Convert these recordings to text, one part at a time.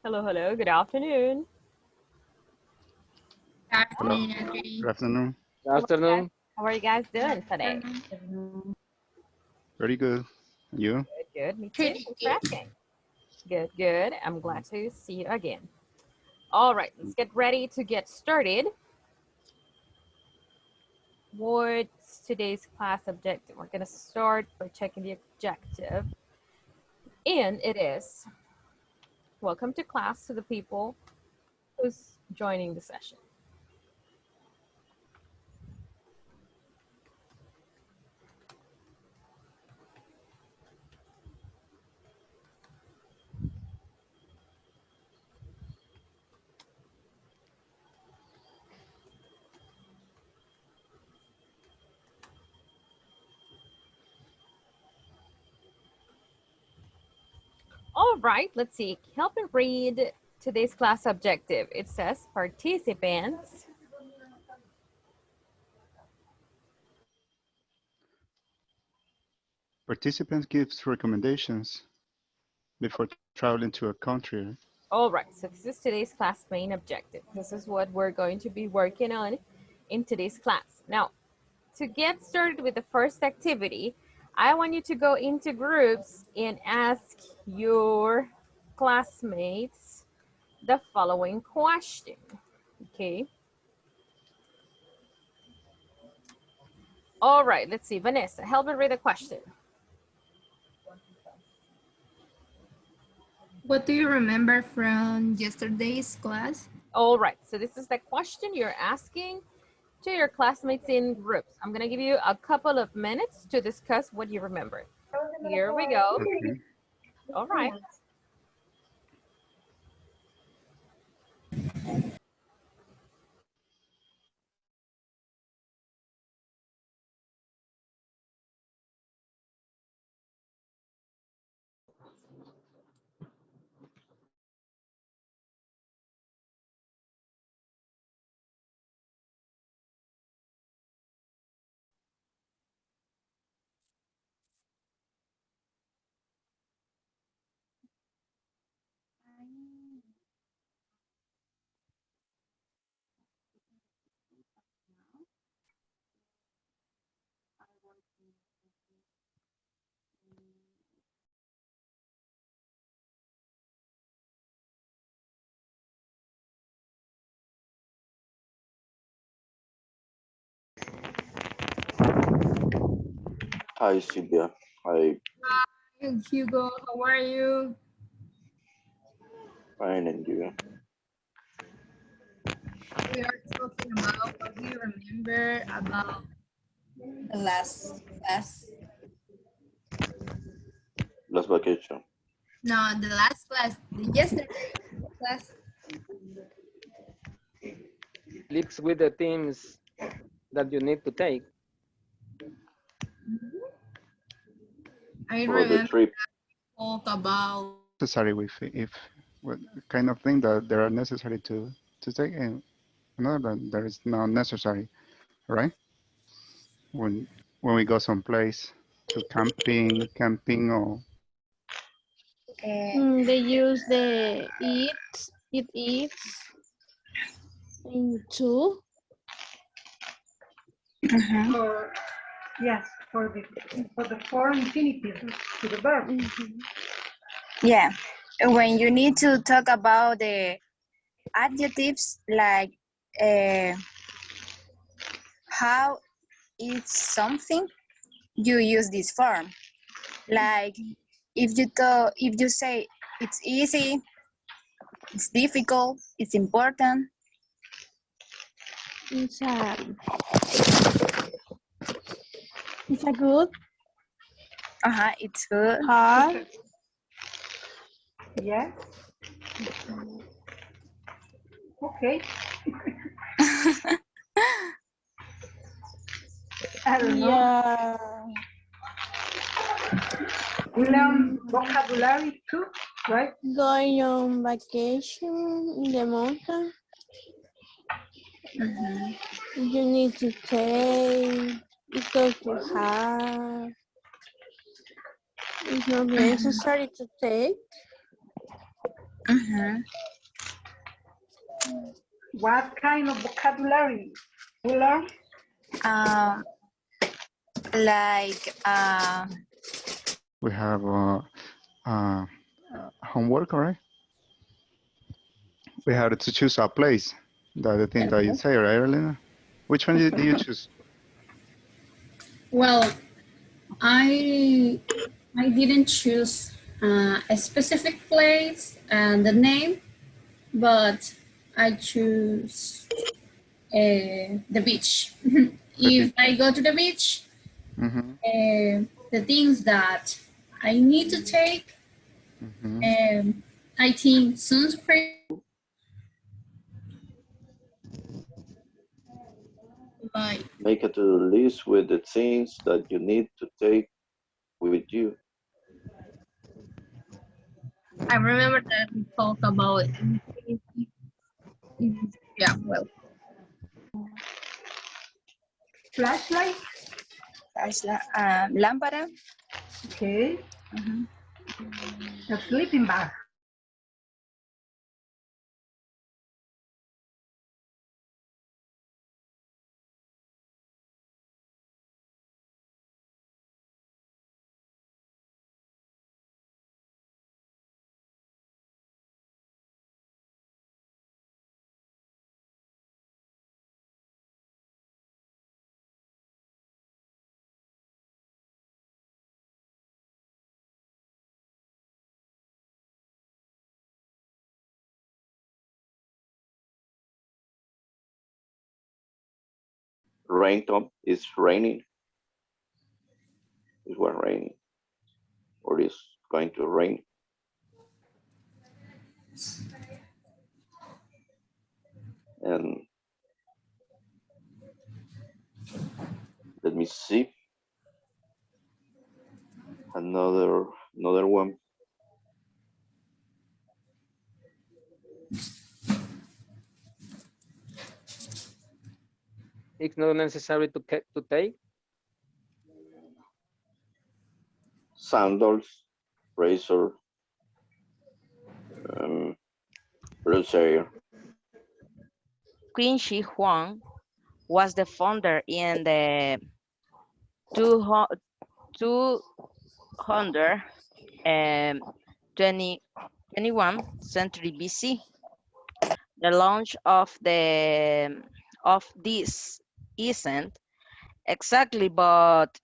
Hello, hello. Good afternoon. Hello. Afternoon, Audrey. Good afternoon. Good afternoon. How are you guys doing today? Very good. You? Good, good. Me too. Pretty Thanks for good. asking. Good, good. I'm glad to see you again. All right, let's get ready to get started. What's today's class objective? We're going to start by checking the objective. And it is, welcome to class to the people who's joining the session. All right, let's see. Help me read today's class objective. It says participants Participants gives recommendations before traveling to a country. All right, so this is today's class main objective. This is what we're going to be working on in today's class. Now, to get started with the first activity, I want you to go into groups and ask your classmates the following question, okay? All right, let's see. Vanessa, help me read the question. What do you remember from yesterday's class? All right, so this is the question you're asking to your classmates in groups. I'm gonna give you a couple of minutes to discuss what you remember. Here we go. Okay. All right. Hi, Sylvia. Hi, Hi, Hugo, how are you? fine, and you? We are talking about what do you remember about the last class? Last vacation. No, the last class, the yesterday class. Lips with the teams that you need to take. I For the remember trip. talk about Necessary if what kind of thing that they are necessary to take and another that there is not necessary, right? When we go someplace to camping or They use the it eats into. For, yes, for the four infinitive to the verb. Yeah, when you need to talk about the adjectives like how it's something, you use this form. Like if you say it's easy, it's difficult, it's important. It's a good, It's good. hard, Yes. Okay. I don't know. yeah, We learn vocabulary too, right? going on vacation in the mountain. You need to take, it's good to have, it's not necessary to take. Mhm. What kind of vocabulary we learn? Um, like, We have homework, all right? We have to choose a place. That's the thing that you say, right, Elena? Which one do you choose? Well, I didn't choose a specific place and the name, but I choose the beach. If I go to the beach, Mm-hmm. the things that I need to take, Mm-hmm. I think sunscreen, like Make a to-do list with the things that you need to take with you. I remember that we talked about it. Yeah, well, Flashlight? lámpara. Okay. Mhm. A sleeping bag. Rain top is raining. Is what raining or is going to rain. And let me see another one. It's not necessary to take. Sandals, razor, Bruce Air. Qin Shi Huang was the founder in the 221 century BC. The launch of this isn't exactly, but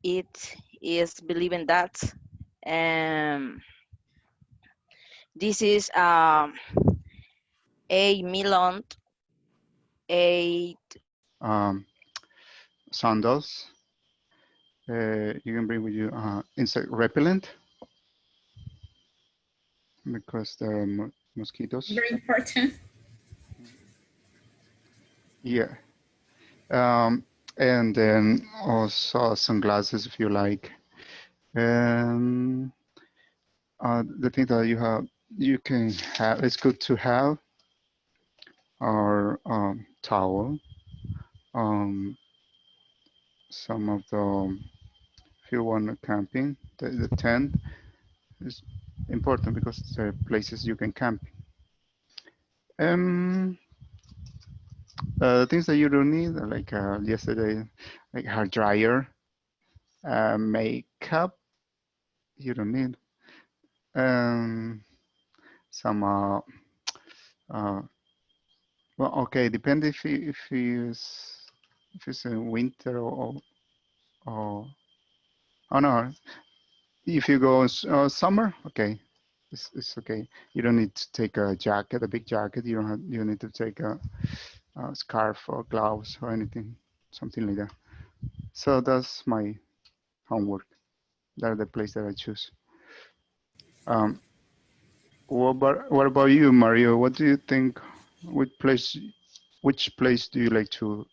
it is believing that this is a million eight. Sandals. You can bring with you insect repellent because there are mosquitoes. very important. Yeah. And then also sunglasses if you like. The thing that you can have, it's good to have are towel, some of the, if you want camping, the tent is important because there are places you can camp. Things that you don't need, like yesterday, like hair dryer, makeup, you don't need. Some well, okay, depend if it's in winter or oh no, if you go summer, okay, it's okay. You don't need to take a jacket, a big jacket. You don't need to take a scarf or gloves or anything, something like that. So that's my homework. That's the place that I choose. Um, what about you, Mario? What do you think? Which place do you like to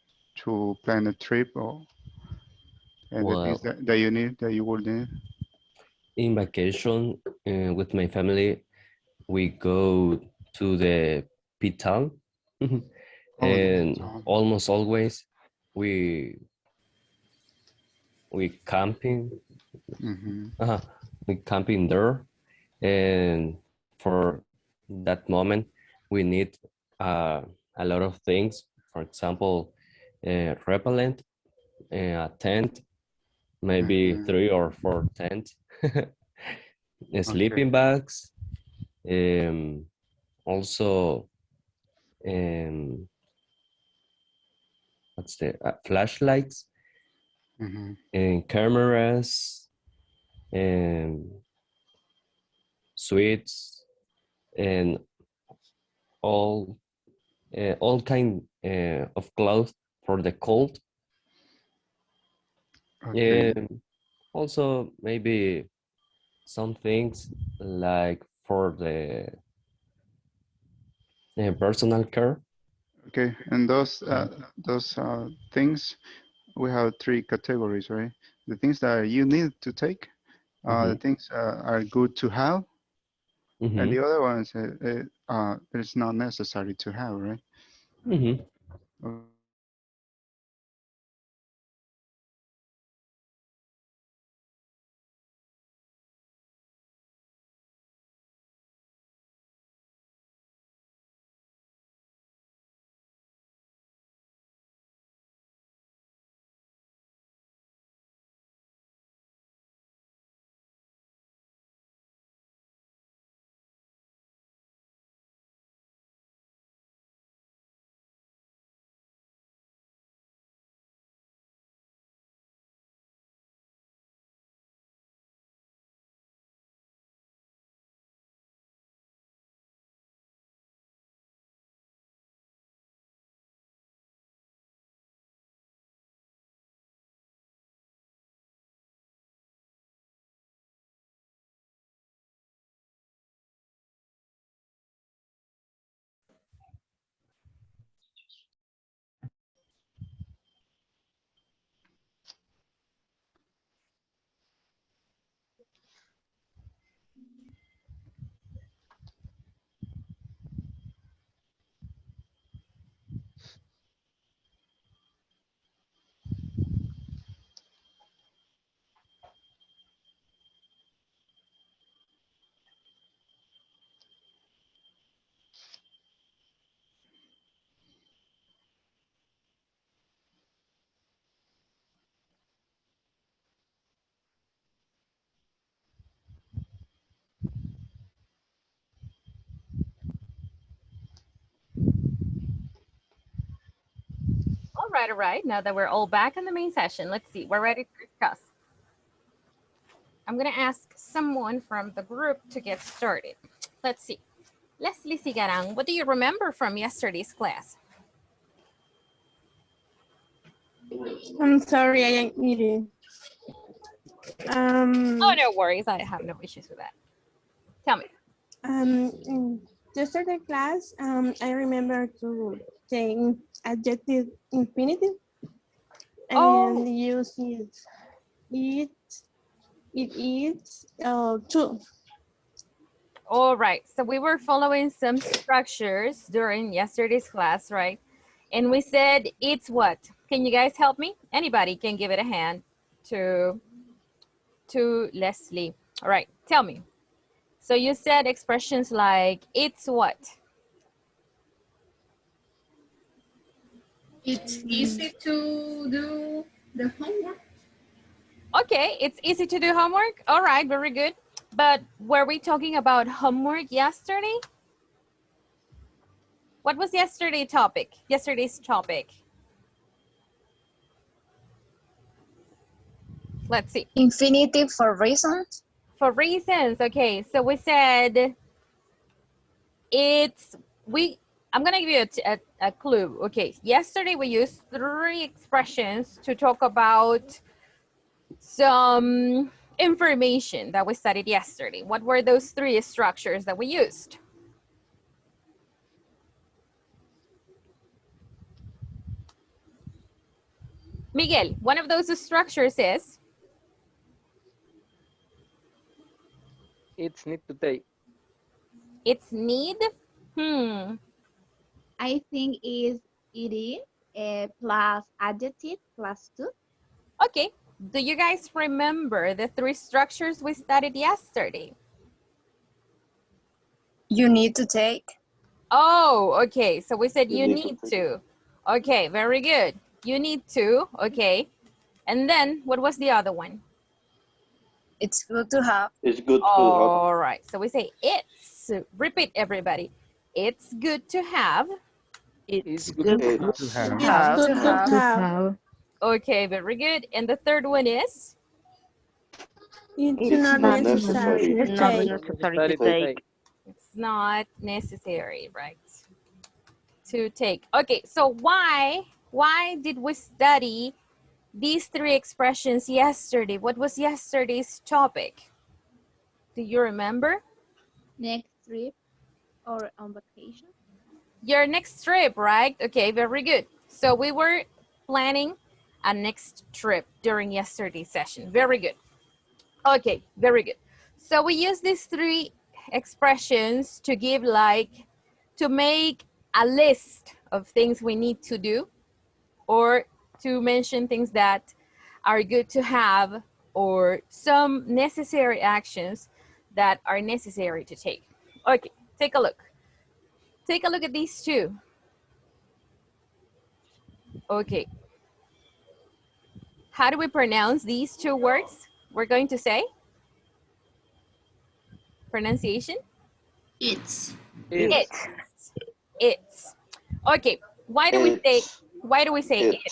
plan a trip or and the things Well, that you need that you would need? in vacation with my family, we go to the pit town, Oh, the and Piton. almost always we we camping. Mm-hmm. We camping there, and for that moment we need a lot of things. For example, repellent, a tent, maybe 3 or 4 tents, sleeping bags, also what's the flashlights, and cameras, and sweets, and all kind of clothes for the cold. And also maybe some things like for the personal care. Okay, and those things, we have 3 categories, right? The things that you need to take, the things are good to have, and the other ones it's not necessary to have, right? All right. Now that we're all back in the main session, let's see. We're ready to discuss. I'm going to ask someone from the group to get started. Let's see. Leslie Sigarang, what do you remember from yesterday's class? I'm sorry, I am eating. Oh, no worries. I have no issues with that. Tell me. In yesterday class, I remember to take adjective infinitive and use it eats, too. All right. So we were following some structures during yesterday's class, right? And we said it's what? Can you guys help me? Anybody can give it a hand to Leslie. All right. Tell me. So you said expressions like it's what? It's easy to do the homework. Okay, it's easy to do homework. All right, very good. But were we talking about homework yesterday? What was yesterday's topic? Let's see. Infinitive for reasons. For reasons, okay. So we said I'm gonna give you a clue. Okay, yesterday we used 3 expressions to talk about some information that we studied yesterday. What were those 3 structures that we used? Miguel, one of those structures is? It's need to take. It's need? I think it is plus adjective plus to. Okay. Do you guys remember the 3 structures we studied yesterday? You need to take. Oh, okay. So we said you to need take. to. Okay, very good. You need to, okay. And then what was the other one? It's good to have. It's good to have. All right. So we say it's. Repeat, everybody. It's good to have. It's good It's to To have. It's Have good to to have. have. Okay, very good. And the third one is? It's It's not not necessary necessary. to Not take. necessary to take. take. It's not necessary, right? To take. Okay, so why did we study these three expressions yesterday? What was yesterday's topic? Do you remember? Next trip or on vacation. Your next trip, right? Okay, very good. So we were planning a next trip during yesterday's session. Very good. Okay, very good. So we use these three expressions to give to make a list of things we need to do, or to mention things that are good to have, or some necessary actions that are necessary to take. Okay, take a look. Take a look at these two. Okay. How do we pronounce these two words? We're going to say pronunciation. It's. It's. It's. Okay. Why do we say it?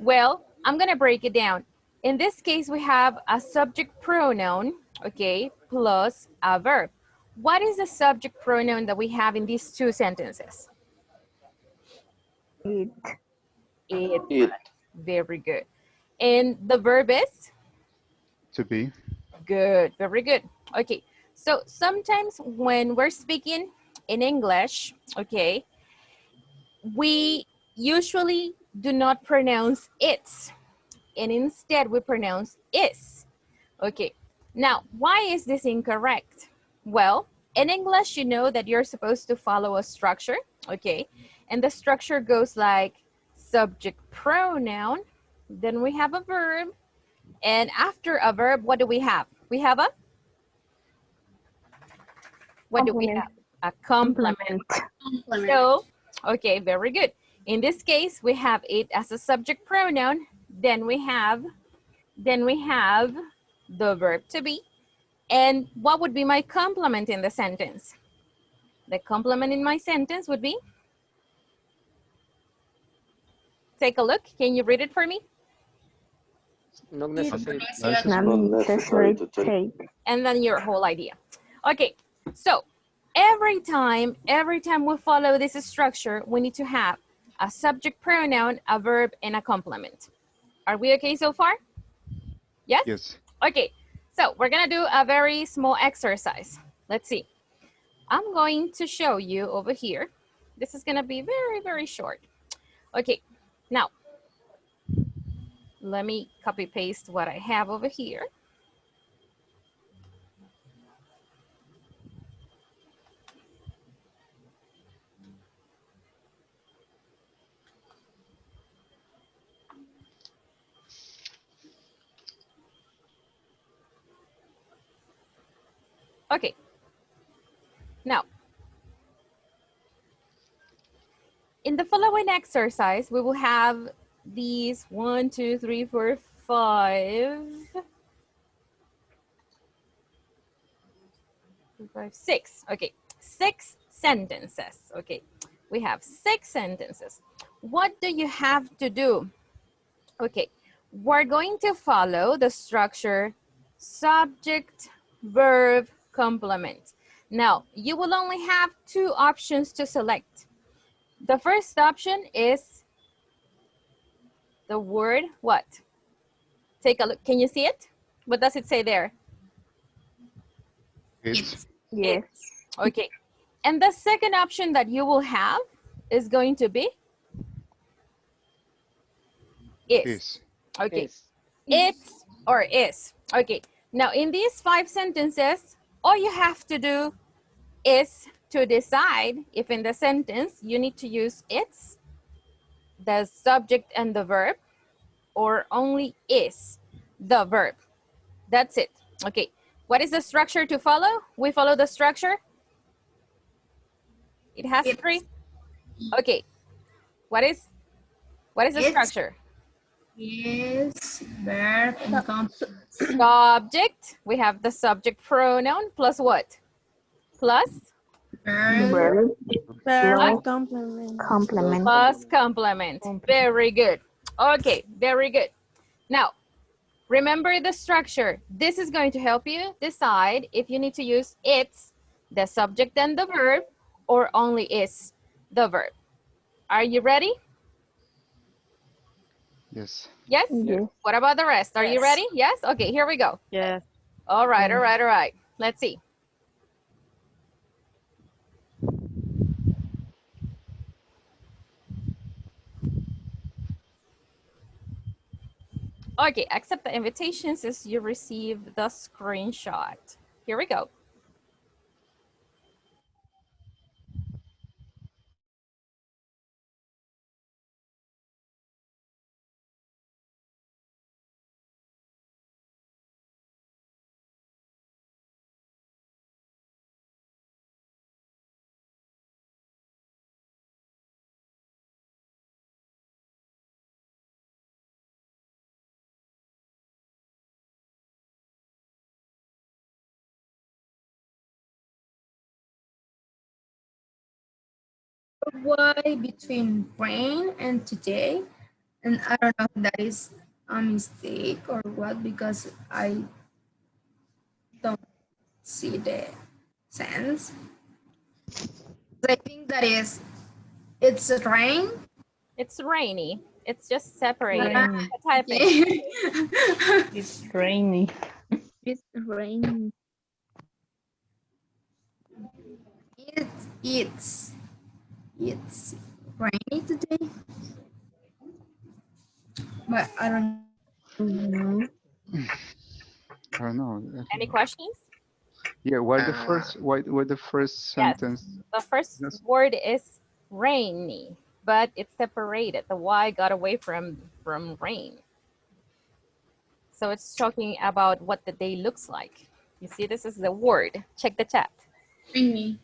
Well, I'm gonna break it down. In this case, we have a subject pronoun, okay, plus a verb. What is the subject pronoun that we have in these two sentences? It. It. Very good. And the verb is? To be. Good, very good. Okay, so sometimes when we're speaking in English, okay, we usually do not pronounce it's, and instead we pronounce is. Okay, now why is this incorrect? Well, in English, you know that you're supposed to follow a structure, okay, and the structure goes like subject pronoun, then we have a verb, and after a verb, what do we have? We have a, what do we have? A complement. So, okay, very good. In this case, we have it as a subject pronoun. Then we have the verb to be. And what would be my complement in the sentence? The complement in my sentence would be, take a look. Can you read it for me? Not It's necessary. not necessary to take. And then your whole idea. Okay, so every time we follow this structure, we need to have a subject pronoun, a verb, and a complement. Are we okay so far? Yes? Yes. Okay, so we're gonna do a very small exercise. Let's see. I'm going to show you over here. This is gonna be very, very short. Okay, now, let me copy paste what I have over here. Okay, now, in the following exercise, we will have these 1, 2, 3, 4, 5, 6. Okay, 6 sentences. Okay, we have 6 sentences. What do you have to do? Okay, we're going to follow the structure subject, verb, complement. Now, you will only have 2 options to select. The first option is the word what? Take a look. Can you see it? What does it say there? It's. Yes. Okay. And the second option that you will have is going to be is. Okay. It's or is. Okay. Now, in these 5 sentences, all you have to do is to decide if in the sentence you need to use it's, the subject and the verb, or only is, the verb. That's it. Okay. What is the structure to follow? We follow the structure It has three. Okay. What is the structure? Is verb and complement. Subject. We have the subject pronoun plus what? Plus? Verb. Verb complement. Plus complement. Very good. Okay, very good. Now, remember the structure. This is going to help you decide if you need to use it's, the subject and the verb, or only is the verb. Are you ready? Yes. Yes? Yes. What about the rest? Are you ready? Yes? Okay, here we go. Yes. All right, all right, all right. Let's see. Okay, accept the invitations as you receive the screenshot. Here we go. Why between rain and today? And I don't know if that is a mistake or what, because I don't see the sense. I think that is, it's rain. It's rainy. It's just separated. Rainy. Typing. It's rainy. It's raining. It's rainy today. But I don't I don't know. Any questions? Yeah, why the first sentence? The first word is rainy, but it's separated. The Y got away from rain. So it's talking about what the day looks like. You see, this is the word. Check the chat. Rainy.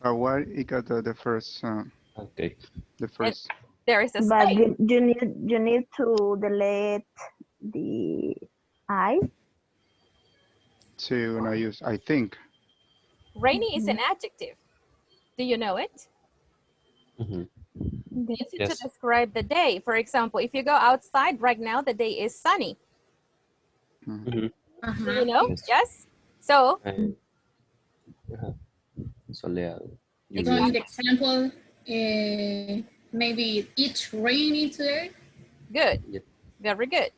Why it got the first? Okay. The first. There is a But space. you need to delete the I. To not use. I think. Rainy is an adjective. Do you know it? Mhm. Use it Yes. to describe the day. For example, if you go outside right now, the day is sunny. Mhm. Do you know? Yes. Yes. So Soleado. So in the example, maybe it's rainy today. good. Yep. Very good.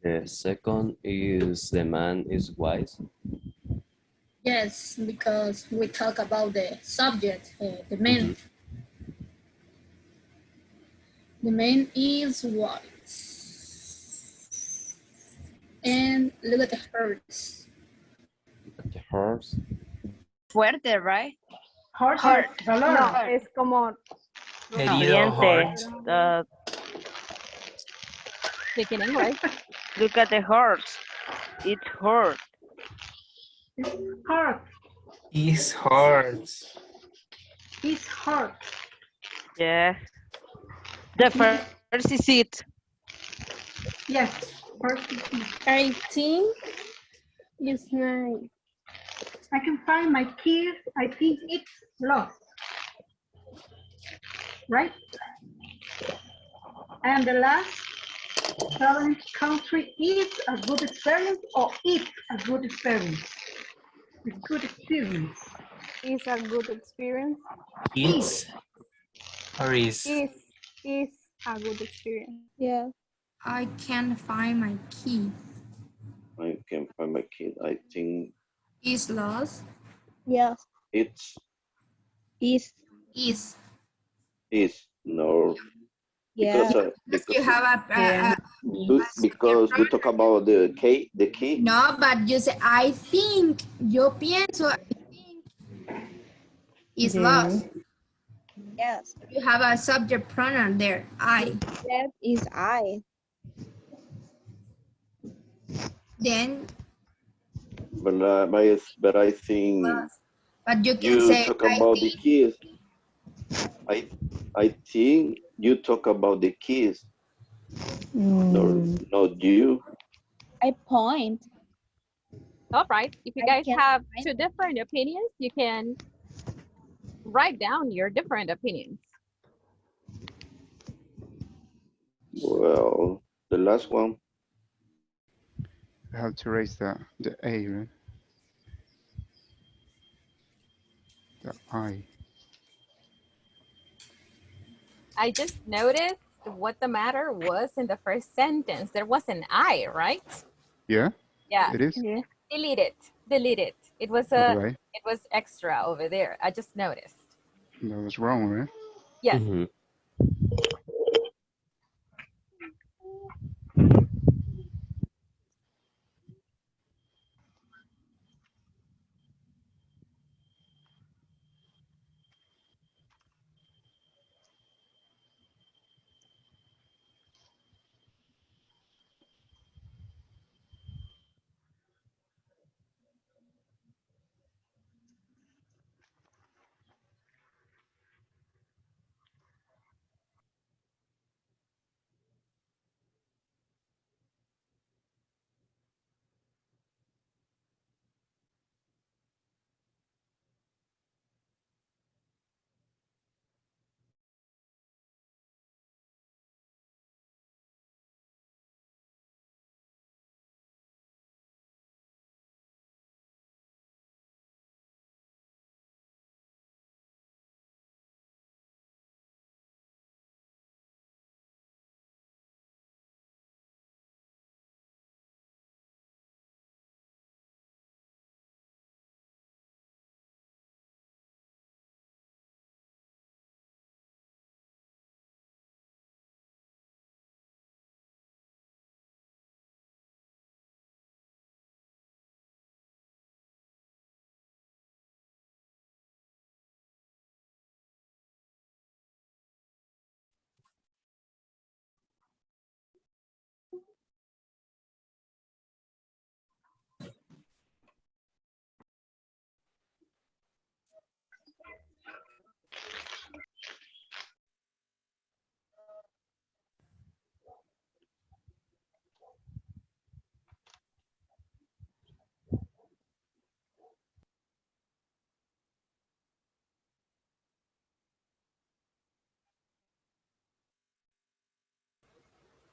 The second is the man is wise. Yes, because we talk about the subject, the man. The man is wise. And look at the horse. The horse. Fuerte, right? Horse. No, es como Oriente. Speaking English. Look at the horse. It's hurt. Heart. His heart. His heart. Yeah. The first is it. Yes. First is it. I think it's nice. I can find my keys. I think it's lost. Right? And the last challenge country is a good experience, or it's a good experience? A good experience. It's a good experience. It's or is. Is a good experience. Yeah. I can't find my key. I can find my kid. I think Is lost. Yes. it's Is. no. Yeah. Because You have because we talk about the key. no, but you say I think. Yo pienso. I think is lost. Yes. You have a subject pronoun there. I. That is I. Then but I think But you can you say, talk I about the think. kids. I think you talk about the kids, not you. I point. All right. If you I guys can have find two different opinions, you can write down your different opinions. Well, the last one. I have to raise the A, right? The I. I just noticed what the matter was in the first sentence. There was an I, right? Yeah, Yeah. it is. Yeah. Delete it. Delete it. It was All right. extra over there. I just noticed. That was wrong, right? Yes. Mhm.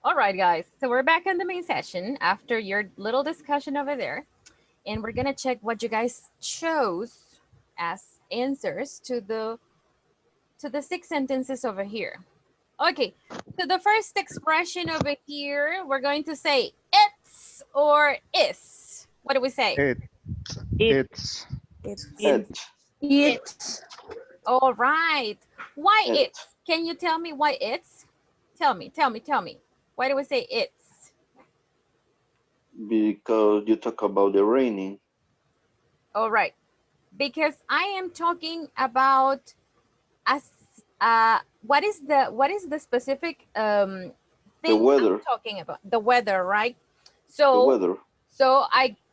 All right, guys. So we're back in the main session after your little discussion over there. And we're going to check what you guys chose as answers to the 6 sentences over here. Okay. So the first expression over here, we're going to say it's or is. What do we say? It's. It's. All right. Why it's? Can you tell me why it's? Tell me. Why do we say it's? Because you talk about the raining. All right. Because I am talking about what is the specific thing The weather. I'm talking about? The weather, right? The So weather.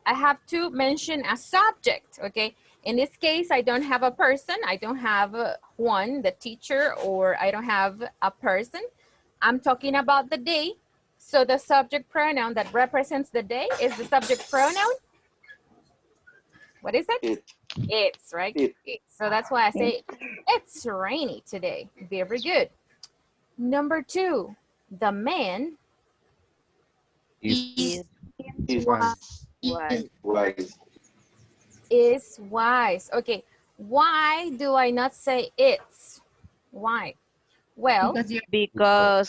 I have to mention a subject, okay? In this case, I don't have a person. I don't have Juan, the teacher, or I don't have a person. I'm talking about the day. So the subject pronoun that represents the day is the subject pronoun. What is it? It's, right? It's. So that's why I say it's rainy today. Very good. Number 2, the man Is is wise. Okay, why do I not say it's? Why? Well, because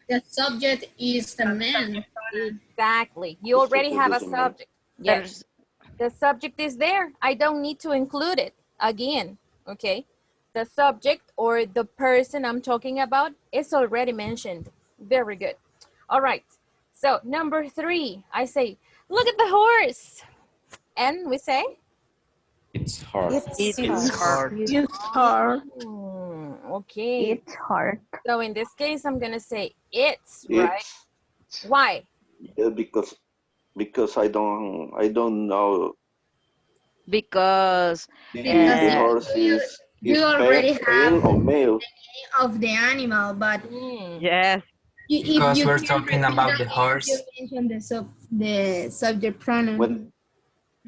the subject is the man. Exactly. You already have a subject. Yes. The subject is there. I don't need to include it again. Okay. The subject or the person I'm talking about is already mentioned. Very good. All right. So number 3, I say, look at the horse. And we say? it's hard. It's hard. It's hard. Okay. It's hard. So in this case, I'm going to say it's, right? Why? Yeah, because because I don't know Because if Because the uh, horse is you already female have or male. of the animal, but yes, if Because you we're can talking repeat about the again, you horse. mention the subject pronoun.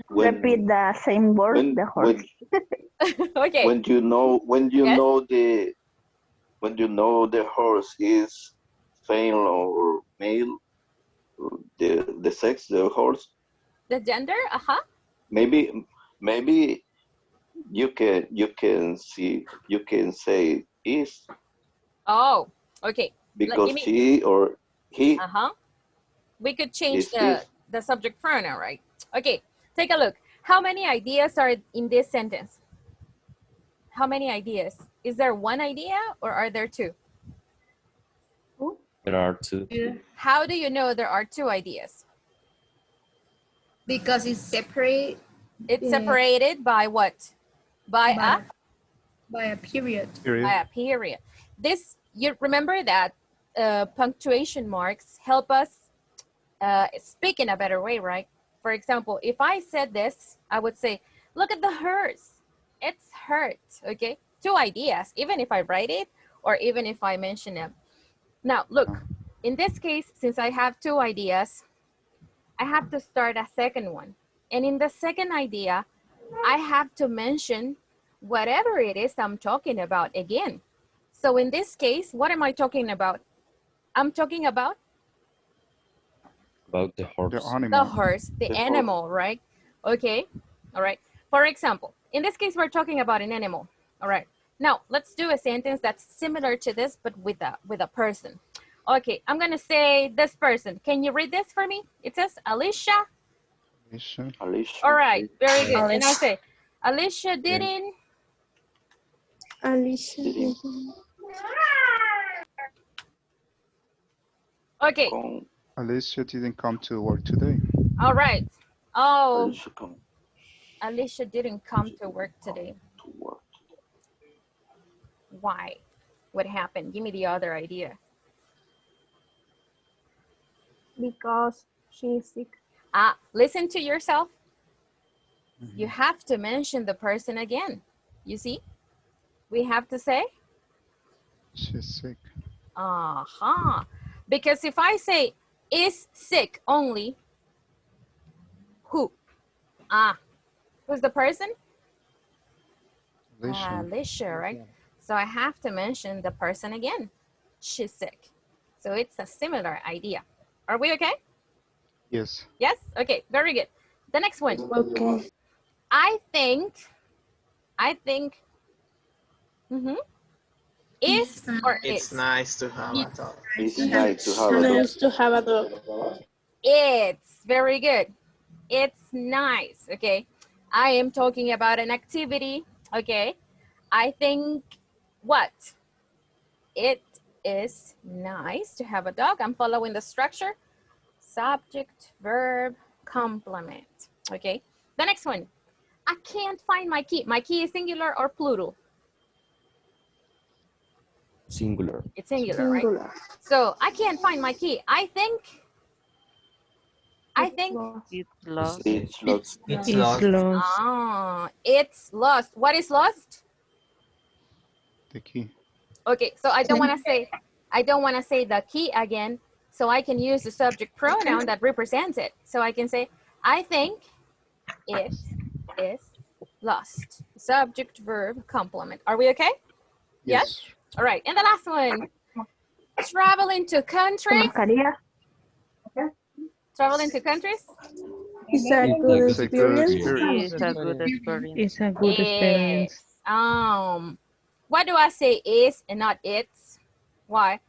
When the same word, when the horse. when Okay. when you know Yes. when you know the horse is female or male, the sex, the horse, The gender. maybe maybe you can say is Oh. Okay. Give because me. she or he We could change is. the subject pronoun, right? Okay. Take a look. How many ideas are in this sentence? How many ideas? Is there one idea or are there two? There are two. How do you know there are two ideas? Because it's separate. It's separated by what? By a period. By a period. This, you remember that punctuation marks help us speak in a better way, right? For example, if I said this, I would say, look at the hers. It's hurt, okay? Two ideas, even if I write it or even if I mention them. Now, look, in this case, since I have two ideas, I have to start a second one. And in the second idea, I have to mention whatever it is I'm talking about again. So in this case, what am I talking about? I'm talking about the horse. the horse, the animal, right? Okay, all right. For example, in this case, we're talking about an animal. All right. Now, let's do a sentence that's similar to this, but with a person. Okay, I'm gonna say this person. Can you read this for me? It says Alicia. Alicia. All right, very good. Alicia. And I say, Alicia didn't. Alicia didn't. Okay. Alicia didn't come to work today. All right. Oh, Alicia didn't come to work today. Why? What happened? Give me the other idea. Because she's sick. Listen to yourself. You have to mention the person again. You see? We have to say? She's sick. Because if I say is sick only, who? Who's the person? Alicia, right? So I have to mention the person again. She's sick. So it's a similar idea. Are we okay? Yes. Yes? Okay, very good. The next one. Okay. I think, is or It's is? nice to have a dog. It's nice to have a dog. Nice to have a dog. It's very good. It's nice, okay? I am talking about an activity, okay? I think what? It is nice to have a dog. I'm following the structure. Subject, verb, complement, okay? The next one. I can't find my key. My key is singular or plural? Singular. It's singular, right? So I can't find my key. I think it's lost. It's lost. It's lost. It's lost. What is lost? The key. Okay, so I don't want to say the key again, so I can use the subject pronoun that represents it. So I can say, I think it is lost. Subject, verb, complement. Are we okay? Yes? All right, and the last one. Traveling to countries. Traveling to countries. It's a good experience. It's a good experience. It's a good experience. Why do I say is and not it's? Why?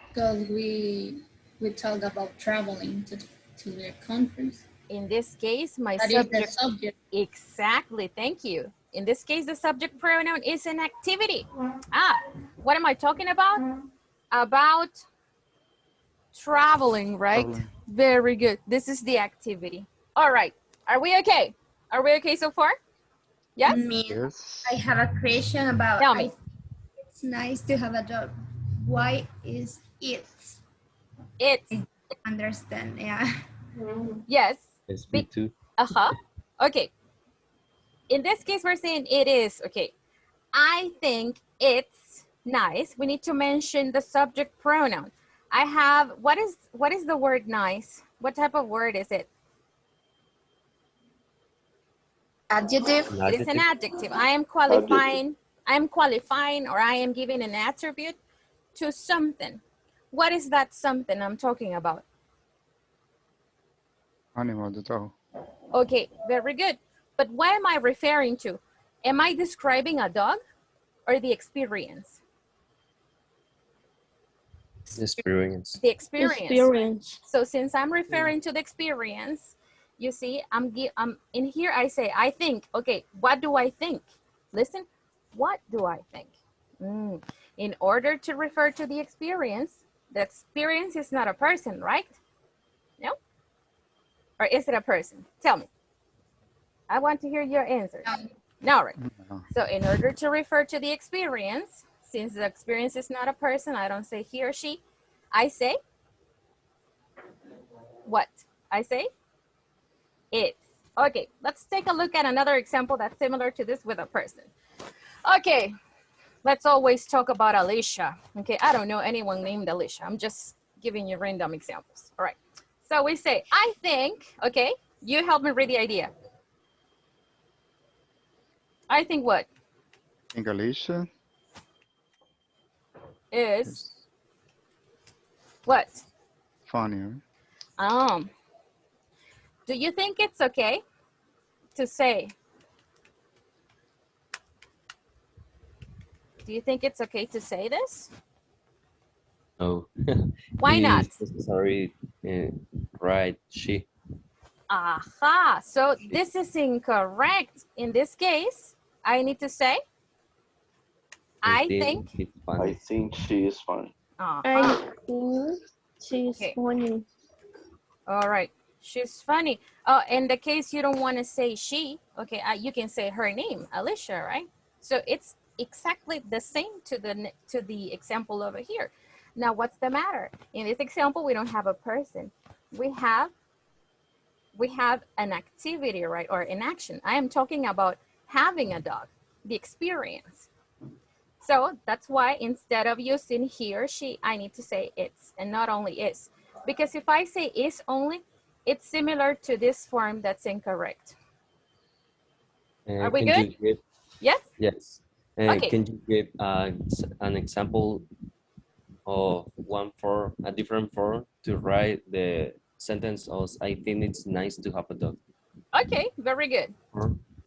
Because we talk about traveling to their countries. In this case, my That subject. is the subject. Exactly, thank you. In this case, the subject pronoun is an activity. What am I talking about? About traveling, right? Very good. This is the activity. All right. Are we okay? Are we okay so far? Yes? Yes. I have a question about Tell me. nice to have a dog. Why is it? It's. I understand, yeah. Yes. Yes, me too. Okay. In this case, we're saying it is. Okay. I think it's nice. We need to mention the subject pronoun. I have, what is the word nice? What type of word is it? Adjective. It is an adjective. I am qualifying or I am giving an attribute to something. What is that something I'm talking about? Animal, the dog. Okay, very good. But what am I referring to? Am I describing a dog or the experience? Experience. The experience. Experience. So since I'm referring to the experience, you see, I'm in here I say, I think, okay, what do I think? Listen, what do I think? In order to refer to the experience is not a person, right? No? Or is it a person? Tell me. I want to hear your answers. No, right. So in order to refer to the experience, since the experience is not a person, I don't say he or she. I say what? I say it. Okay, let's take a look at another example that's similar to this with a person. Okay, let's always talk about Alicia. Okay, I don't know anyone named Alicia. I'm just giving you random examples. All right, so we say, I think, okay, you help me read the idea. I think what? I think Alicia is what? Funny. Do you think it's okay to say? Do you think it's okay to say this? No. Why not? Sorry, right, she. Aha, so this is incorrect. In this case, I need to say, I think she is funny. I think she's funny. All right, she's funny. Oh, in the case you don't want to say she, okay, you can say her name, Alicia, right? So it's exactly the same to the example over here. Now, what's the matter? In this example, we don't have a person. We have an activity, right, or an action. I am talking about having a dog, the experience. So that's why instead of using he or she, I need to say it's and not only is. Because if I say is only, it's similar to this form that's incorrect. Are we good? Yes? Yes. Okay. Can you give an example of a different form to write the sentence of I think it's nice to have a dog? Okay, very good.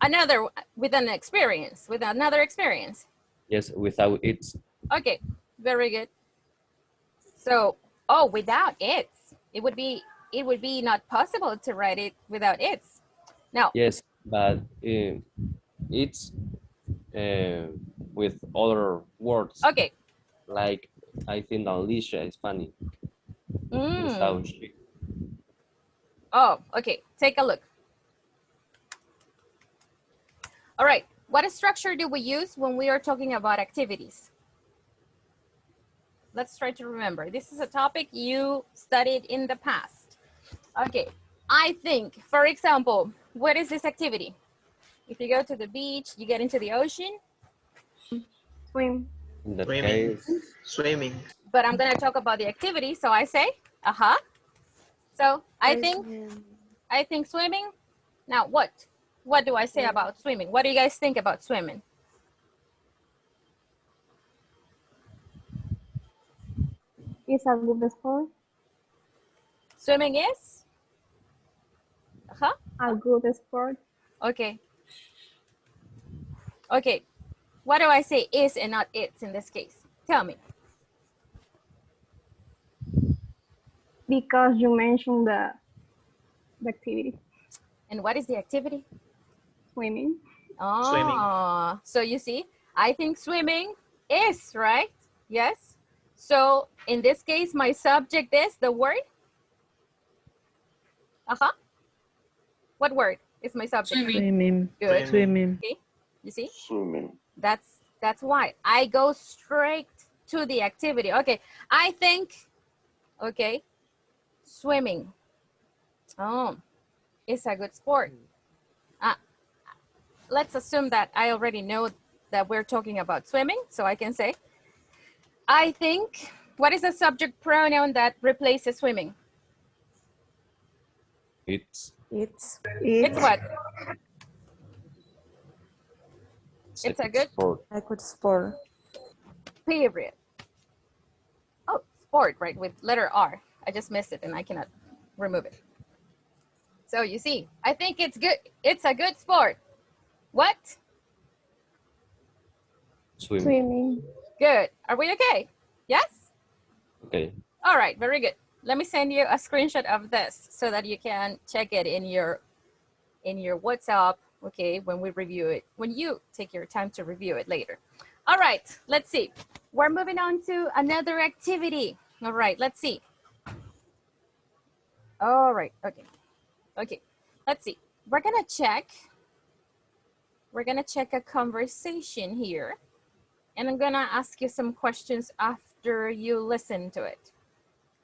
Another, with another experience. Yes, without it's. Okay, very good. So, without it's, it would be not possible to write it without it's. Now. Yes, but it's with other words. Okay. Like, I think Alicia is funny. Without she. Oh, okay. Take a look. All right. What structure do we use when we are talking about activities? Let's try to remember. This is a topic you studied in the past. Okay. I think, for example, what is this activity? If you go to the beach, you get into the ocean. Swim. In that case. Swimming. But I'm going to talk about the activity. So I say, So I think swimming. Now what? What do I say about swimming? What do you guys think about swimming? It's a good sport. Swimming is? A good sport. Okay. Okay. What do I say is and not it's in this case? Tell me. Because you mentioned the activity. And what is the activity? Swimming. Oh, Swimming. So you see, I think swimming is, right? Yes. So in this case, my subject is the word? What word is my subject? Swimming. Good. Swimming. Okay. You see? Swimming. That's That's why I go straight to the activity. Okay, I think, okay, swimming. Oh, it's a good sport. Let's assume that I already know that we're talking about swimming, so I can say, I think, what is the subject pronoun that replaces swimming? It's It's what? It's a good sport. A good sport. period. Oh, sport, right, with letter R. I just missed it and I cannot remove it. So you see, I think it's good. It's a good sport. What? Swimming. Good. Are we okay? Yes? Okay. All right, very good. Let me send you a screenshot of this so that you can check it in your WhatsApp, okay, when we review it, when you take your time to review it later. All right, let's see. We're moving on to another activity. All right, let's see. All right, okay. Okay, let's see. We're gonna check a conversation here, and I'm gonna ask you some questions after you listen to it.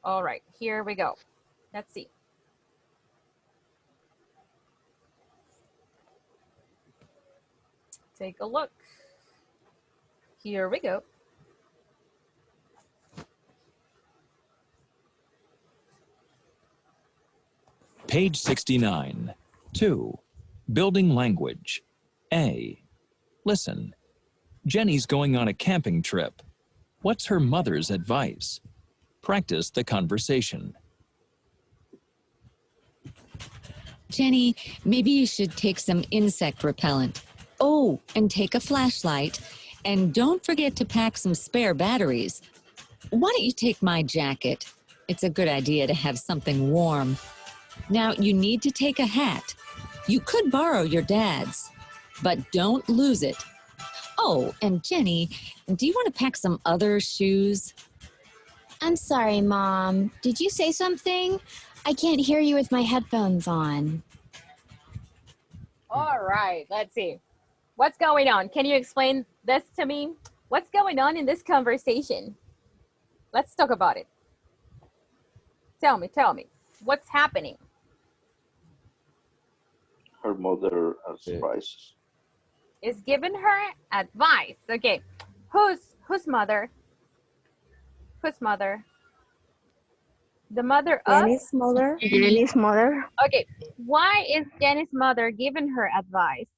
All right, here we go. Let's see. Take a look. Here we go. Page 69. 2. Building language. A. Listen. Jenny's going on a camping trip. What's her mother's advice? Practice the conversation. Jenny, maybe you should take some insect repellent. Oh, and take a flashlight. And don't forget to pack some spare batteries. Why don't you take my jacket? It's a good idea to have something warm. Now, you need to take a hat. You could borrow your dad's, but don't lose it. Oh, and Jenny, do you want to pack some other shoes? I'm sorry, Mom. Did you say something? I can't hear you with my headphones on. All right, let's see. What's going on? Can you explain this to me? What's going on in this conversation? Let's talk about it. Tell me. What's happening? Her mother advice. Is giving her advice. Okay, whose mother? Whose mother? The mother of Jenny's mother. Jenny's mother. Okay, why is Jenny's mother giving her advice?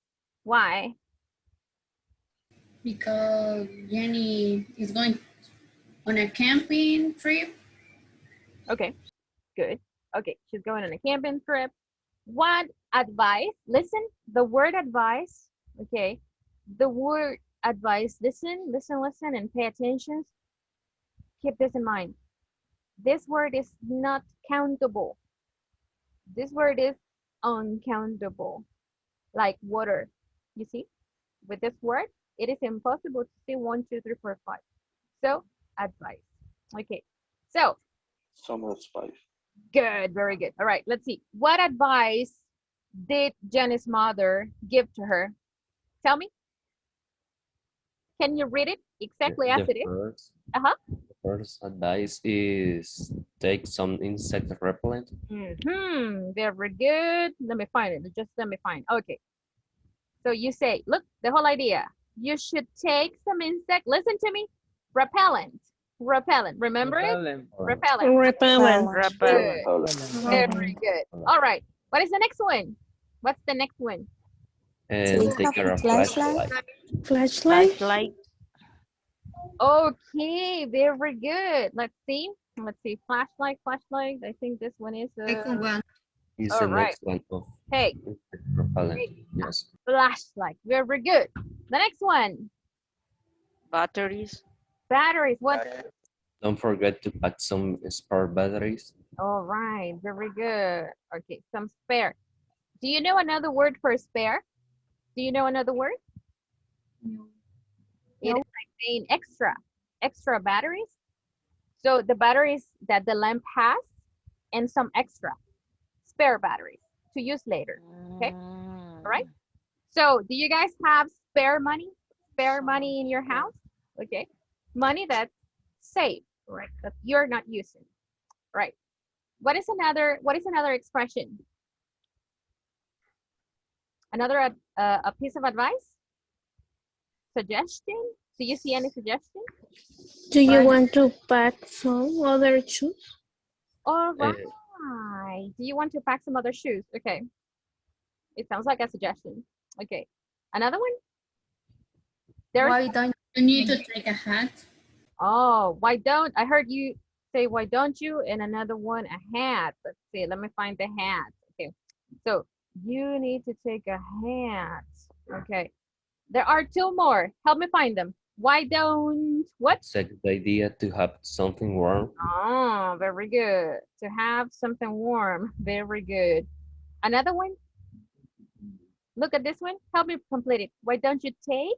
Why? Because Jenny is going on a camping trip. Okay, good. Okay, she's going on a camping trip. What advice? Listen, the word advice. Okay, the word advice. Listen, and pay attention. Keep this in mind. This word is not countable. This word is uncountable, like water. You see, with this word, it is impossible to say 1, 2, 3, 4, 5. So, advice. Okay, so. Some advice. Good, very good. All right, let's see. What advice did Jenny's mother give to her? Tell me. Can you read it exactly as it is? The first advice is take some insect repellent. Very good. Let me find it. Just let me find. Okay. So you say, look, the whole idea. You should take some insect. Listen to me. Repellent. Remember it? Repellent. Good. Very good. All right. What is the next one? What's the next one? And take a flashlight. Flashlight. Okay, very good. Let's see. Flashlight. I think this one is Is all the right. next one of Hey, repellent. Yes. flashlight. Very good. The next one. Batteries. Batteries. What? Don't forget to pack some spare batteries. All right. Very good. Okay, some spare. Do you know another word for spare? Do you know another word? No. It is like saying extra batteries. So the batteries that the lamp has and some extra spare batteries to use later. Okay. All right. So do you guys have spare money? spare money in your house? Okay. Money that's saved, right? That you're not using, right? What is another expression? Another a piece of advice? Suggestion? Do you see any suggestion? Do you Right. want to pack some other shoes? All right. Do you want to pack some other shoes? Okay. It sounds like a suggestion. Okay. Another one? Why don't you need to take a hat? Oh, why don't I heard you say why don't you? And another one, a hat. Let's see. Let me find the hat. Okay. So you need to take a hat. Okay. There are two more. Help me find them. Why don't what? It's a good idea to have something warm. Oh, very good. To have something warm. Very good. Another one? Look at this one. Help me complete it. Why don't you take?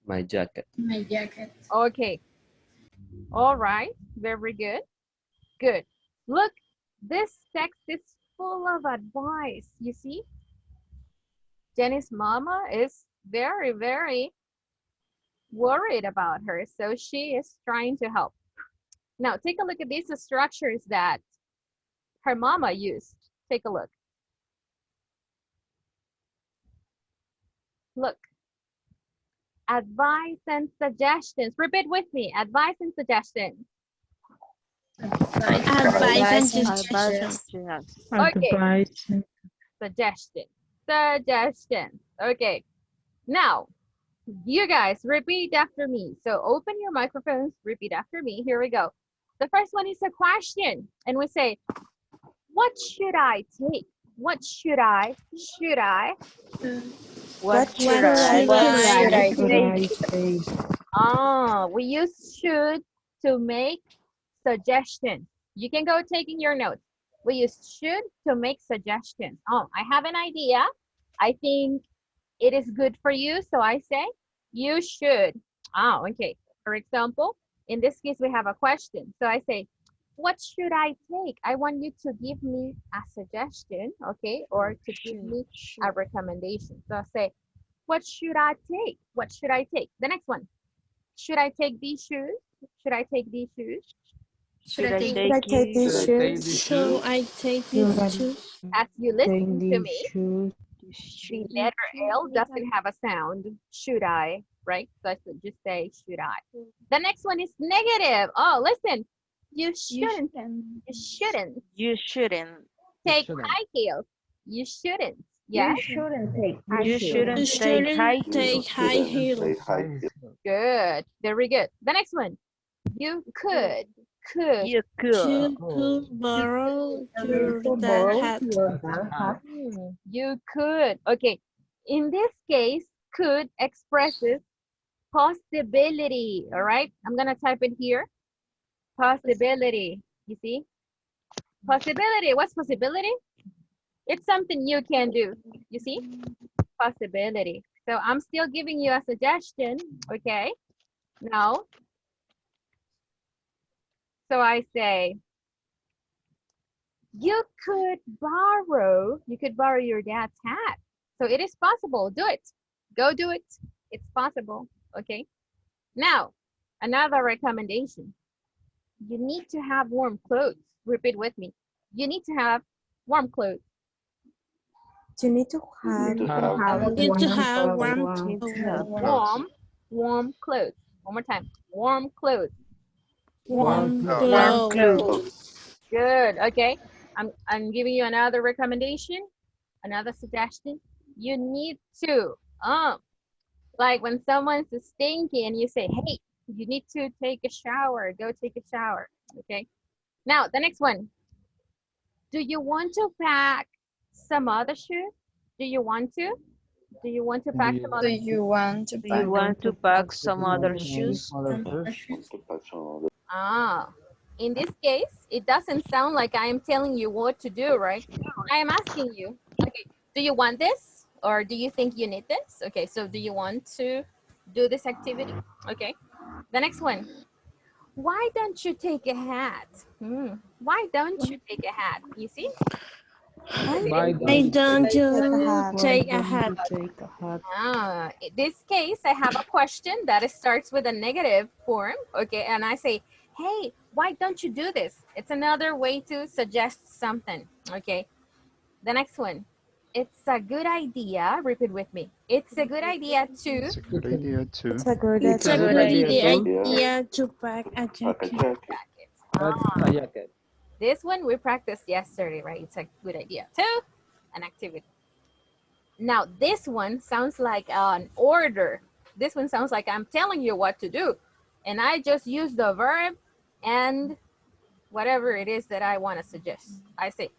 My jacket. My jacket. Okay. All right. Very good. Good. Look, this text is full of advice. You see? Jenny's mama is very, very worried about her. So she is trying to help. Now, take a look at these structures that her mama used. Take a look. Look. Advice and suggestions. Repeat with me. Advice and suggestions. Advice and suggestions. Okay. Suggestions. Suggestions. Okay. Now, you guys repeat after me. So open your microphones. Repeat after me. Here we go. The first one is a question. And we say, what should I take? What should I? Should I? What should I take? Oh, we use should to make suggestions. You can go taking your notes. We use should to make suggestions. Oh, I have an idea. I think it is good for you. So I say, you should. Oh, okay. For example, in this case, we have a question. So I say, what should I take? I want you to give me a suggestion, okay? Or to give me a recommendation. So I say, what should I take? What should I take? The next one. Should I take these shoes? Should I take these shoes? Should I take these shoes? Should I take these shoes? As you listen to me, the letter L doesn't have a sound. Should I? Right? So I should just say, should I? The next one is negative. Oh, listen. You shouldn't. You shouldn't. You shouldn't. Take high heels. You shouldn't. Yes? You shouldn't take high heels. Good. Very good. The next one. You could. You could. Borrow your hat. You could. Okay. In this case, could expresses possibility. All right. I'm going to type it here. Possibility. You see? Possibility. What's possibility? It's something you can do. You see? Possibility. So I'm still giving you a suggestion. Okay. Now, so I say, you could borrow your dad's hat. So it is possible. Do it. Go do it. It's possible. Okay. Now, another recommendation. You need to have warm clothes. Repeat with me. You need to have warm clothes. You need to have warm clothes. One more time. Warm clothes. Warm clothes. Good. Okay. I'm giving you another recommendation, another suggestion. You need to, like when someone's stinky and you say, hey, you need to take a shower. Go take a shower. Okay. Now the next one. Do you want to pack some other shoes? Do you want to? Do you want to pack some other shoes? Do you want to pack some other shoes? In this case, it doesn't sound like I am telling you what to do, right? I am asking you, okay, do you want this? Or do you think you need this? Okay, so do you want to do this activity? Okay, the next one. Why don't you take a hat? Why don't you take a hat? You see? Why don't you take a hat? In this case, I have a question that starts with a negative form, okay? And I say, hey, why don't you do this? It's another way to suggest something, okay? The next one, it's a good idea. Repeat with me. It's a good idea to. It's a good idea to. It's a good idea to pack a jacket. This one we practiced yesterday, right? It's a good idea too. An activity. Now this one sounds like an order. This one sounds like I'm telling you what to do. And I just use the verb and whatever it is that I want to suggest. I say,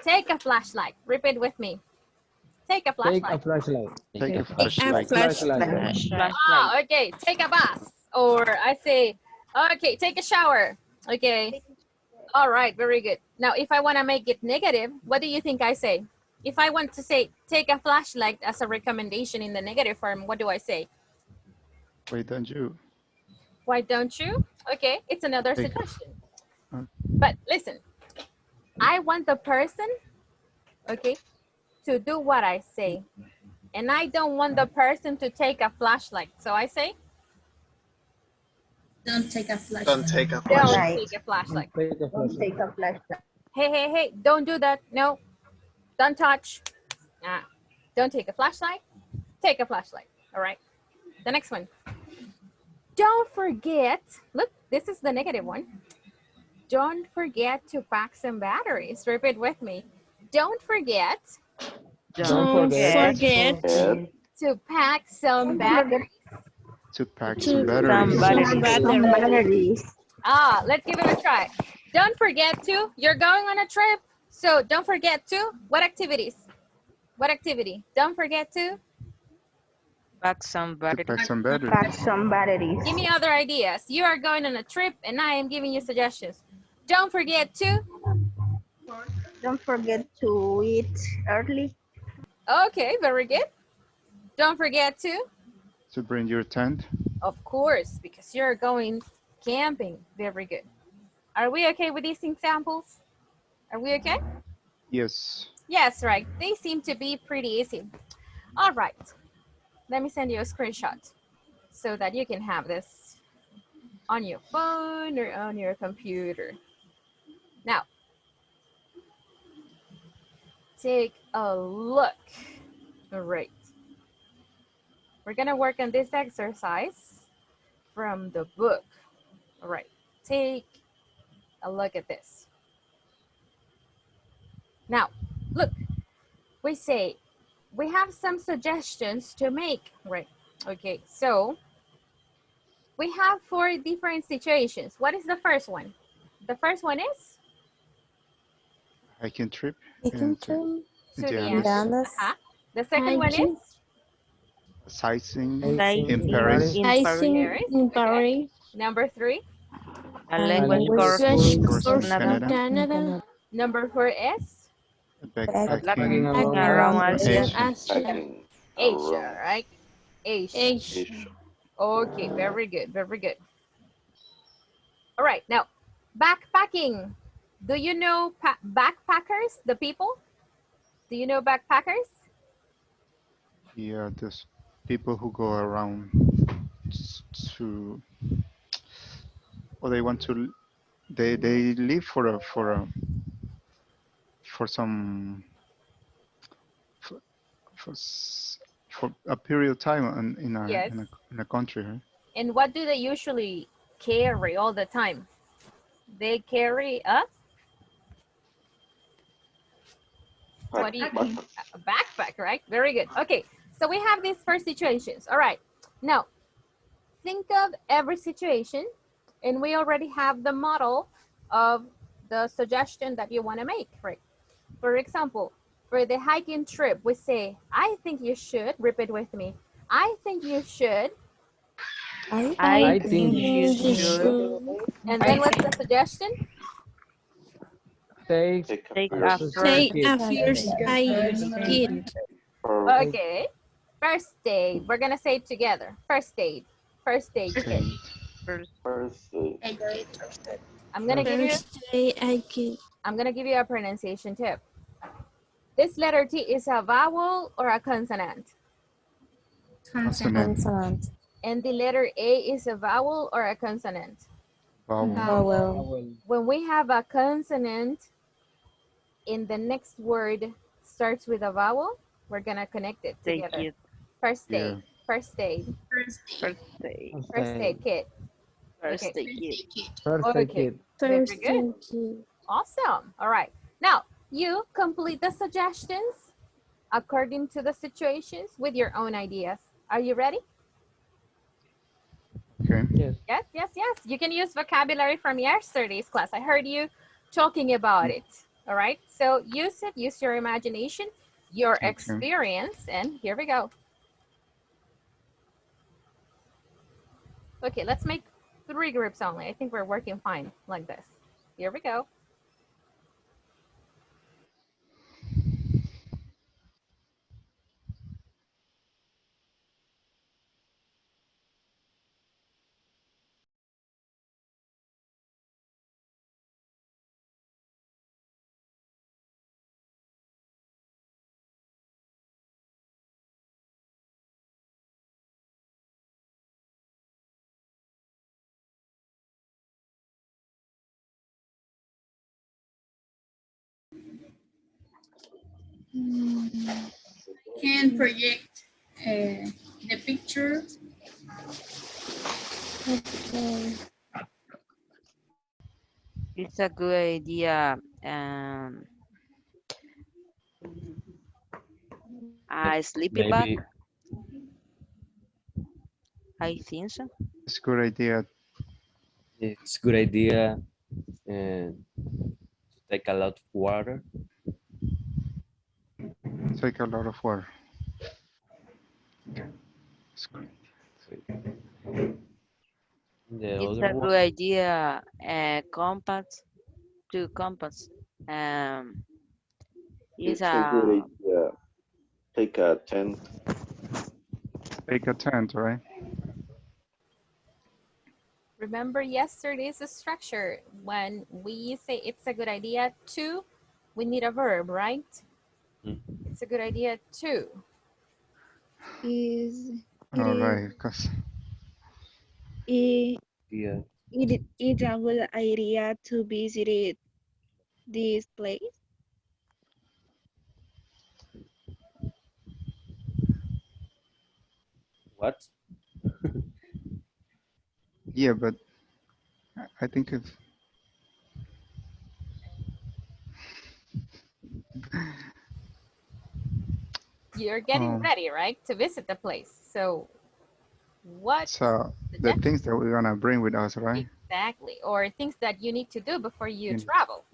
take a flashlight. Repeat with me. Take a flashlight. Take a flashlight. Take a flashlight. Oh, okay. Take a bath. Or I say, okay, take a shower. Okay. All right, very good. Now, if I want to make it negative, what do you think I say? If I want to say, take a flashlight as a recommendation in the negative form, what do I say? Why don't you? Why don't you? Okay, it's another Take suggestion. But listen, I want the person, okay, to do what I say. And I don't want the person to take a flashlight. So I say, Don't take a flashlight. Don't take a don't flashlight. take a flashlight. Don't take a flashlight. Hey, don't do that. No, don't touch. Don't take a flashlight. Take a flashlight. All right. The next one. Don't forget. Look, this is the negative one. Don't forget to pack some batteries. Repeat with me. Don't forget. Don't forget To pack some batteries. To pack some batteries. Let's give it a try. Don't forget to. You're going on a trip. So don't forget to. What activities? What activity? Don't forget to. Pack some batteries. Pack some batteries. Pack some batteries. Give me other ideas. You are going on a trip and I am giving you suggestions. Don't forget to. Don't forget to eat early. Okay, very good. Don't forget to. To bring your tent. Of course, because you're going camping. Very good. Are we okay with these examples? Are we okay? Yes. Yes, right. They seem to be pretty easy. All right. Let me send you a screenshot so that you can have this on your phone or on your computer. Now, take a look. All right. We're going to work on this exercise from the book. All right. Take a look at this. Now, look, we say we have some suggestions to make, right? Okay, so we have 4 different situations. What is the first one? The first one is? Hiking trip. Hiking into To the Andes. The second one Hiking. is? Sightseeing Sightseeing in Paris. Icing in Paris. Number 3? A language course Course in in Canada. Canada. Number 4 is? Backpacking. Around Asia. Packing Asia, right? Asia. Asia. Okay, very good, very good. All right, now, backpacking. Do you know backpackers, the people? Do you know backpackers? Yeah, there's people who go around to, or they want to, they live for some for a period of time Yes. in a country, right? And what do they usually carry all the time? They carry a? What do you? A backpack, right? Very good. Okay, so we have these first situations. All right, now think of every situation, and we already have the model of the suggestion that you want to make, right? For example, for the hiking trip, we say, I think you should, repeat with me, I think you should. I think you should. And then what's the suggestion? Take a first aid kit. Okay. First aid. We're gonna say it together. First aid. First aid kit. I'm gonna give you. First aid kit. I'm gonna give you a pronunciation tip. This letter T is a vowel or a consonant? Consonant. Consonant. And the letter A is a vowel or a consonant? Vowel. Vowel. When we have a consonant in the next word starts with a vowel, we're gonna connect it Take together. it. First Yeah. aid. First aid. First aid. First aid kit. First Okay. aid kit. First Okay. kid. Very First good. kid. Awesome. All right. Now, you complete the suggestions according to the situations with your own ideas. Are you ready? Okay. Yes. Yes, yes, yes. You can use vocabulary from yesterday's class. I heard you talking about it. All right. So use it, use your imagination, your experience, and here we go. Okay, let's make 3 groups only. I think we're working fine like this. Here we go. Can project the picture. Okay. It's a good idea. A sleepy bag. Maybe I think so. It's a good idea. it's a good idea to take a lot of water. Take a lot of water. It's good. The It's other a one, good idea. Compass. To compass. It's It's a good a idea. Take a tent. Take a tent, right? Remember yesterday's structure. When we say it's a good idea to, we need a verb, right? It's a good idea to. Is All it right, because is yeah. it a good idea to visit this place? What? yeah, but I think if You're getting ready, right? To visit the place. So what so the things that we're gonna bring with us, right? exactly, or things that you need to do before you You need- travel.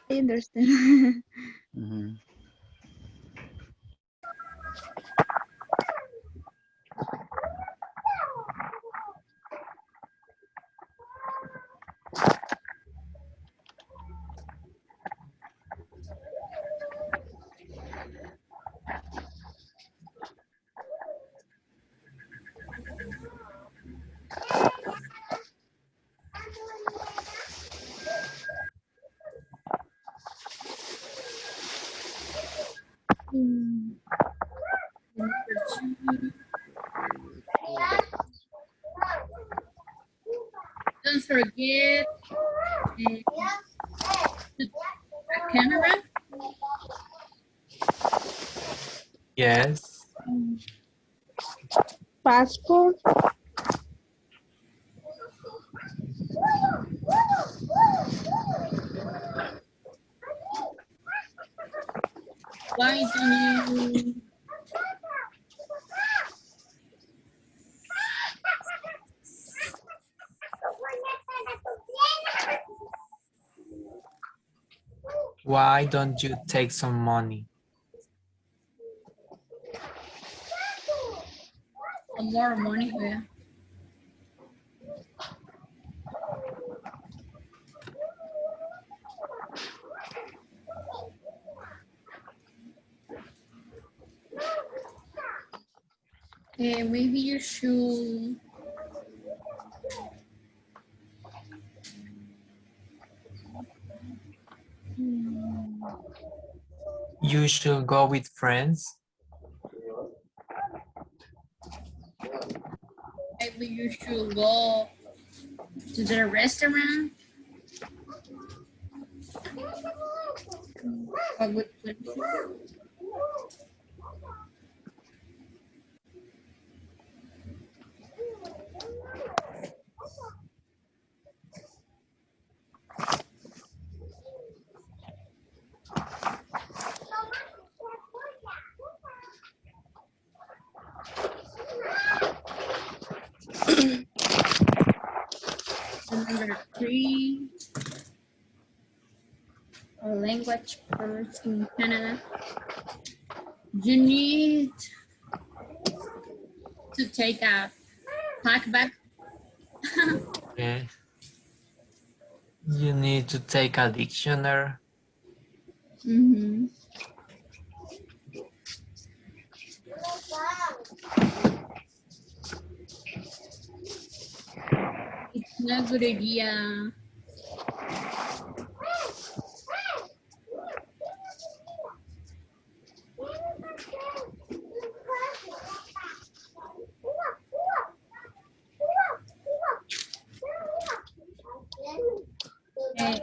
I understand. Mhm. Don't forget a camera. Yes. Passport. Why don't you Why don't you take some money? more money here? Maybe you should you should go with friends. Maybe you should go to the restaurant. A good place. Number 3, a language course in Canada. You need to take a pack bag. Okay. You need to take a dictionary. Mm-hmm. It's not a good idea.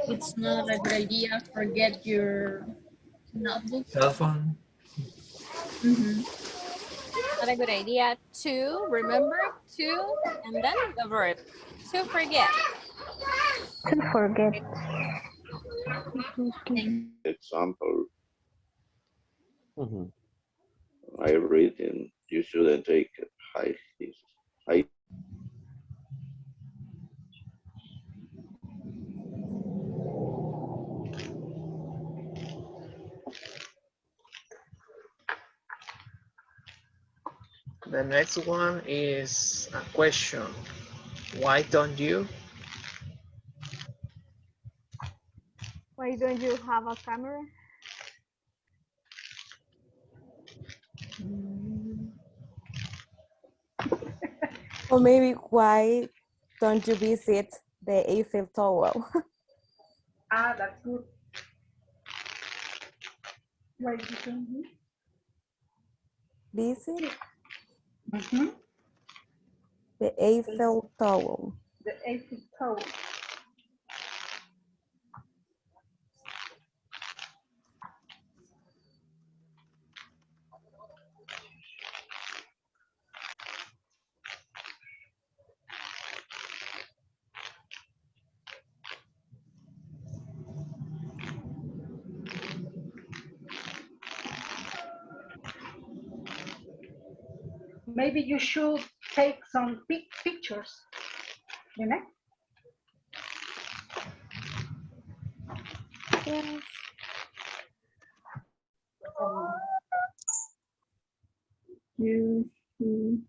It's not a good idea. Forget your notebook. Cell phone. Mm-hmm. Not a good idea to remember, to, and then the verb, to forget. To forget. Example, Mhm. I read and you shouldn't take high heels. High. The next one is a question. Why don't you? Why don't you have a camera? Or maybe why don't you visit the Eiffel Tower? Ah, that's good. Why you don't Visit Mm-hmm. the Eiffel Tower. The Eiffel Tower. Maybe you should take some pictures, you know? Yes. You should.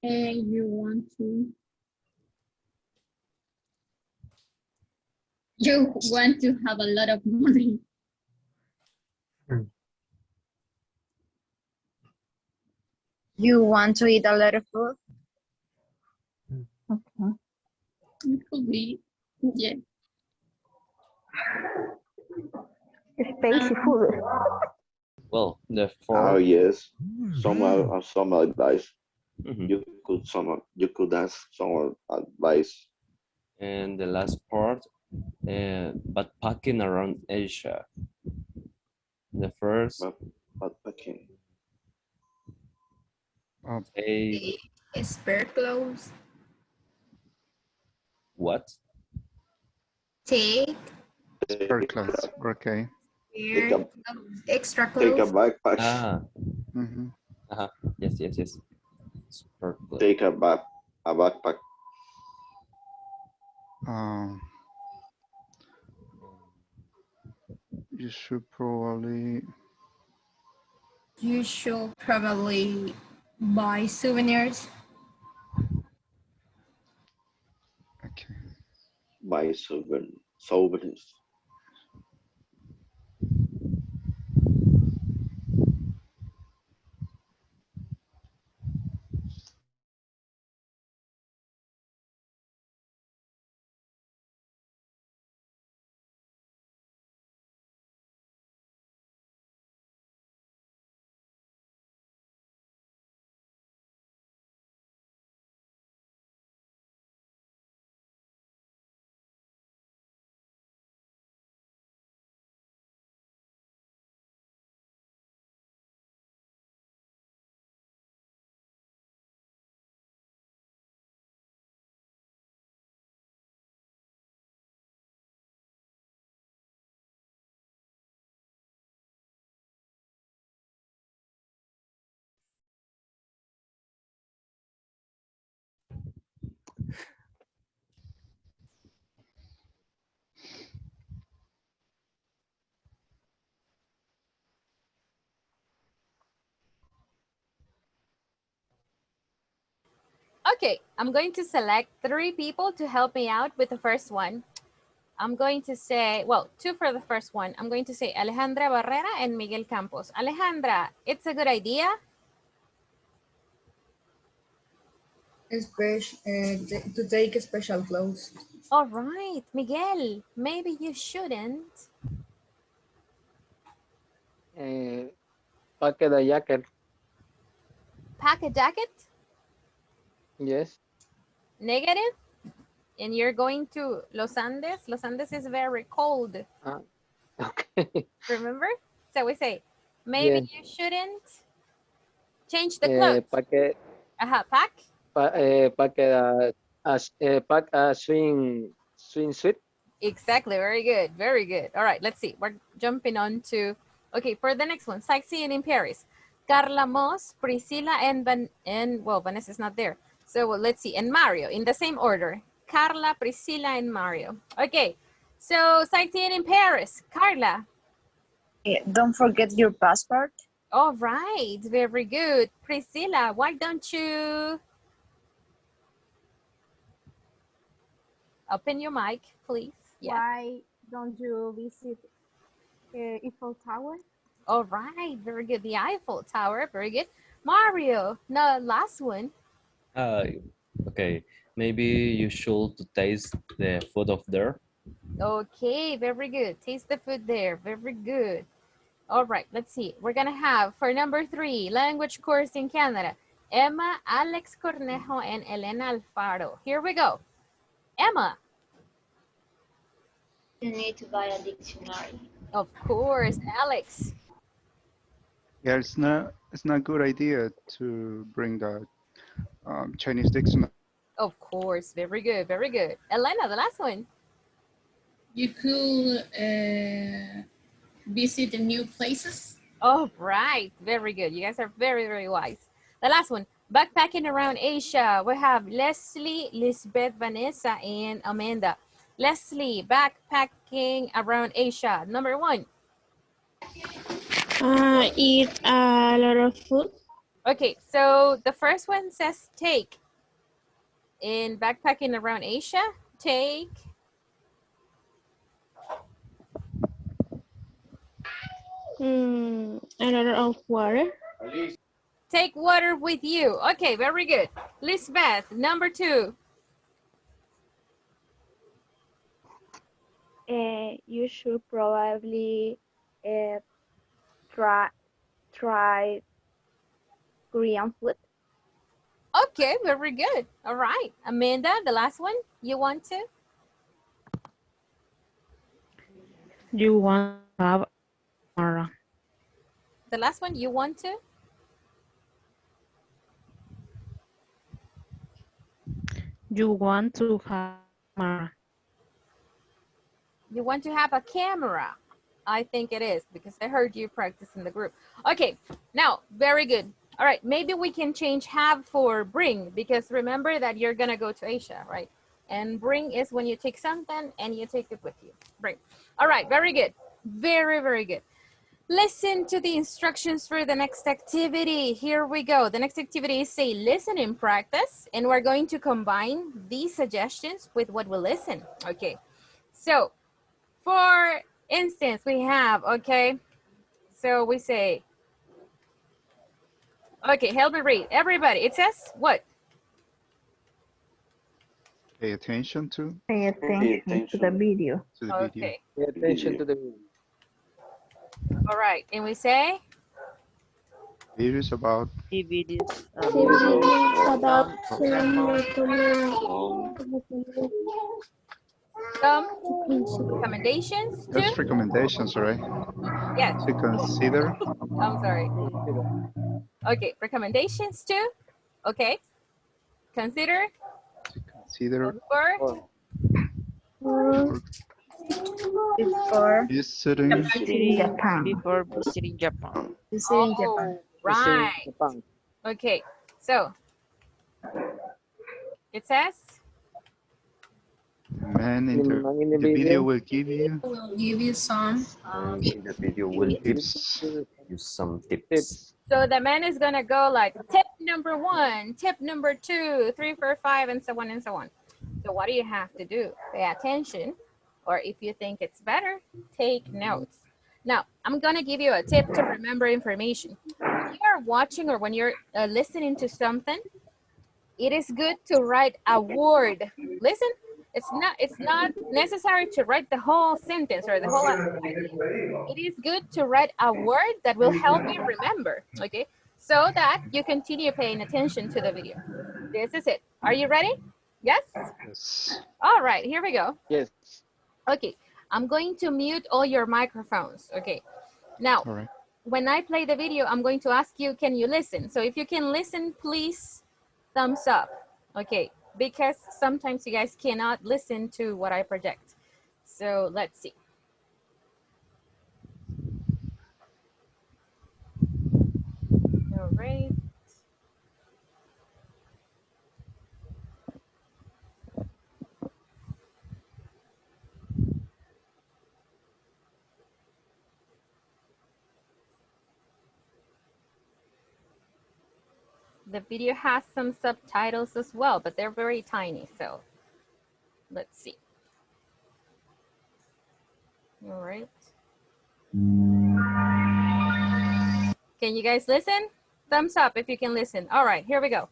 And you want to. You want to have a lot of money. You want to eat a lot of food? Okay. It could be, yeah. Spicy food. Well, the Oh fourth. yes, some advice. Mhm. You could ask some advice. And the last part, backpacking around Asia. The first, Backpacking. take Spare clothes. what? Take Spare clothes. Okay. spare extra Take a clothes. backpack. Ah, Mm-hmm. yes. Spare clothes. Take a backpack. You should probably. You should probably buy souvenirs. Okay. Buy souvenirs. Okay, I'm going to select 3 people to help me out with the first one. I'm going to say, well, 2 for the first one. I'm going to say Alejandra Barrera and Miguel Campos. Alejandra, it's a good idea. To take special clothes. All right, Miguel, maybe you shouldn't. Pack the jacket. Pack a jacket? Yes. Negative? And you're going to Los Andes? Los Andes is very cold. Okay. Remember? So we say, maybe Yes. you shouldn't change the clothes. Pack? Pack a swimsuit. Exactly, very good, very good. All right, let's see. We're jumping on to, okay, for the next one, sightseeing in Paris. Carla Moss, Priscilla, and well, Vanessa's not there. So let's see, and Mario, in the same order. Carla, Priscilla, and Mario. Okay, so sightseeing in Paris. Carla. Don't forget your passport. All right, very good. Priscilla, why don't you open your mic, please? Yeah. Why don't you visit Eiffel Tower? All right, very good. The Eiffel Tower, very good. Mario, no, last one. Okay, maybe you should taste the food of there. Okay, very good. Taste the food there, very good. All right, let's see. We're gonna have, for number 3, language course in Canada, Emma, Alex Cornejo, and Elena Alfaro. Here we go. Emma. You need to buy a dictionary. Of course. Alex. Yeah, it's not a good idea to bring the Chinese dictionary. Of course, very good, very good. Elena, the last one. You could visit the new places. Oh, right. Very good. You guys are very, very wise. The last one, backpacking around Asia. We have Leslie, Lisbeth, Vanessa, and Amanda. Leslie, backpacking around Asia. Number 1. Eat a lot of food. Okay, so the first one says take. In backpacking around Asia, take. A lot of water. Take water with you. Okay, very good. Lisbeth, number 2. You should probably try Korean food. Okay, very good. All right. Amanda, the last one, you want to? You want to have a camera. The last one, you want to? You want to have a camera. You want to have a camera. I think it is because I heard you practice in the group. Okay, now, very good. All right, maybe we can change have for bring because remember that you're gonna go to Asia, right? And bring is when you take something and you take it with you. Bring. All right, very good. Very, very good. Listen to the instructions for the next activity. Here we go. The next activity is say listen in practice, and we're going to combine these suggestions with what we listen. Okay, so for instance, we have, okay, so we say, okay, help me read. Everybody, it says what? Pay attention to. Pay attention to the video. To the video. Okay. Pay attention to the video. All right, and we say? Videos about. Some recommendations to? Just recommendations, right? Yes. To consider. I'm sorry. Okay, recommendations to? Okay. Consider? To consider. Before visiting Japan. Before visiting Japan. Visiting Japan. Right. Okay, so it says Man in The man in the the video video will give you We'll give you some The video will give tips. you some tips. tips. So the man is gonna go like tip number 1, tip number 2, 3, 4, 5, and so on and so on. So what do you have to do? Pay attention, or if you think it's better, take notes. Now, I'm gonna give you a tip to remember information. When you are watching or when you're listening to something, it is good to write a word. Listen, it's not necessary to write the whole sentence or the whole idea. It is good to write a word that will help you remember, okay? So that you continue paying attention to the video. This is it. Are you ready? Yes? Yes. All right, here we go. Yes. Okay, I'm going to mute all your microphones, okay? Now, All right. when I play the video, I'm going to ask you, can you listen? So if you can listen, please thumbs up, okay? Because sometimes you guys cannot listen to what I project. So let's see. All right. The video has some subtitles as well, but they're very tiny, so let's see. All right. Can you guys listen? Thumbs up if you can listen. All right, here we go.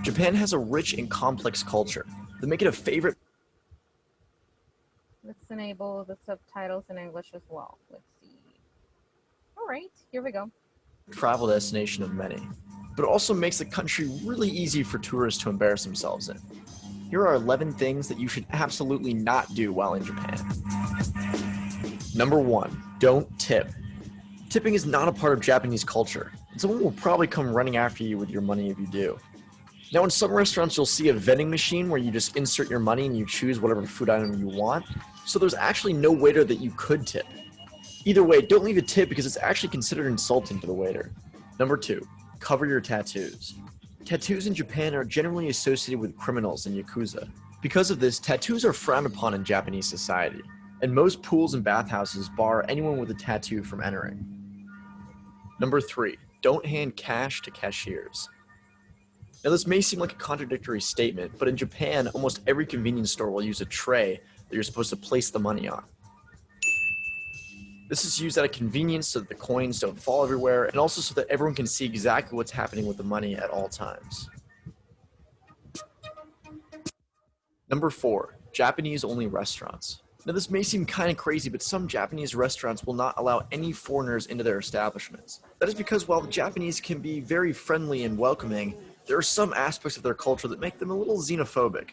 Japan has a rich and complex culture that make it a favorite Let's enable the subtitles in English as well. Let's see. All right, here we go. travel destination of many, but it also makes the country really easy for tourists to embarrass themselves in. Here are 11 things that you should absolutely not do while in Japan. Number 1, don't tip. Tipping is not a part of Japanese culture, and someone will probably come running after you with your money if you do. Now, in some restaurants, you'll see a vending machine where you just insert your money and you choose whatever food item you want, so there's actually no waiter that you could tip. Either way, don't leave a tip because it's actually considered insulting to the waiter. Number 2, cover your tattoos. Tattoos in Japan are generally associated with criminals and yakuza. Because of this, tattoos are frowned upon in Japanese society, and most pools and bathhouses bar anyone with a tattoo from entering. Number 3, don't hand cash to cashiers. Now, this may seem like a contradictory statement, but in Japan, almost every convenience store will use a tray that you're supposed to place the money on. This is used out of convenience so that the coins don't fall everywhere, and also so that everyone can see exactly what's happening with the money at all times. Number 4, Japanese-only restaurants. Now, this may seem kind of crazy, but some Japanese restaurants will not allow any foreigners into their establishments. That is because while the Japanese can be very friendly and welcoming, there are some aspects of their culture that make them a little xenophobic.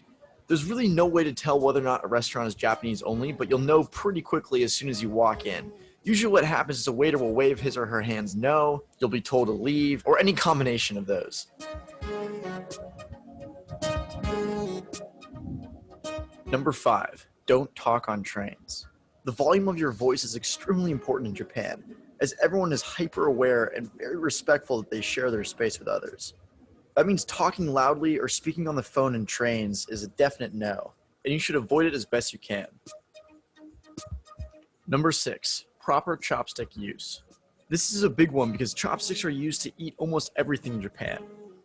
There's really no way to tell whether or not a restaurant is Japanese only, but you'll know pretty quickly as soon as you walk in. Usually what happens is a waiter will wave his or her hands no, you'll be told to leave, or any combination of those. Number 5, don't talk on trains. The volume of your voice is extremely important in Japan, as everyone is hyper aware and very respectful that they share their space with others. That means talking loudly or speaking on the phone in trains is a definite no, and you should avoid it as best you can. Number 6, proper chopstick use. This is a big one because chopsticks are used to eat almost everything in Japan.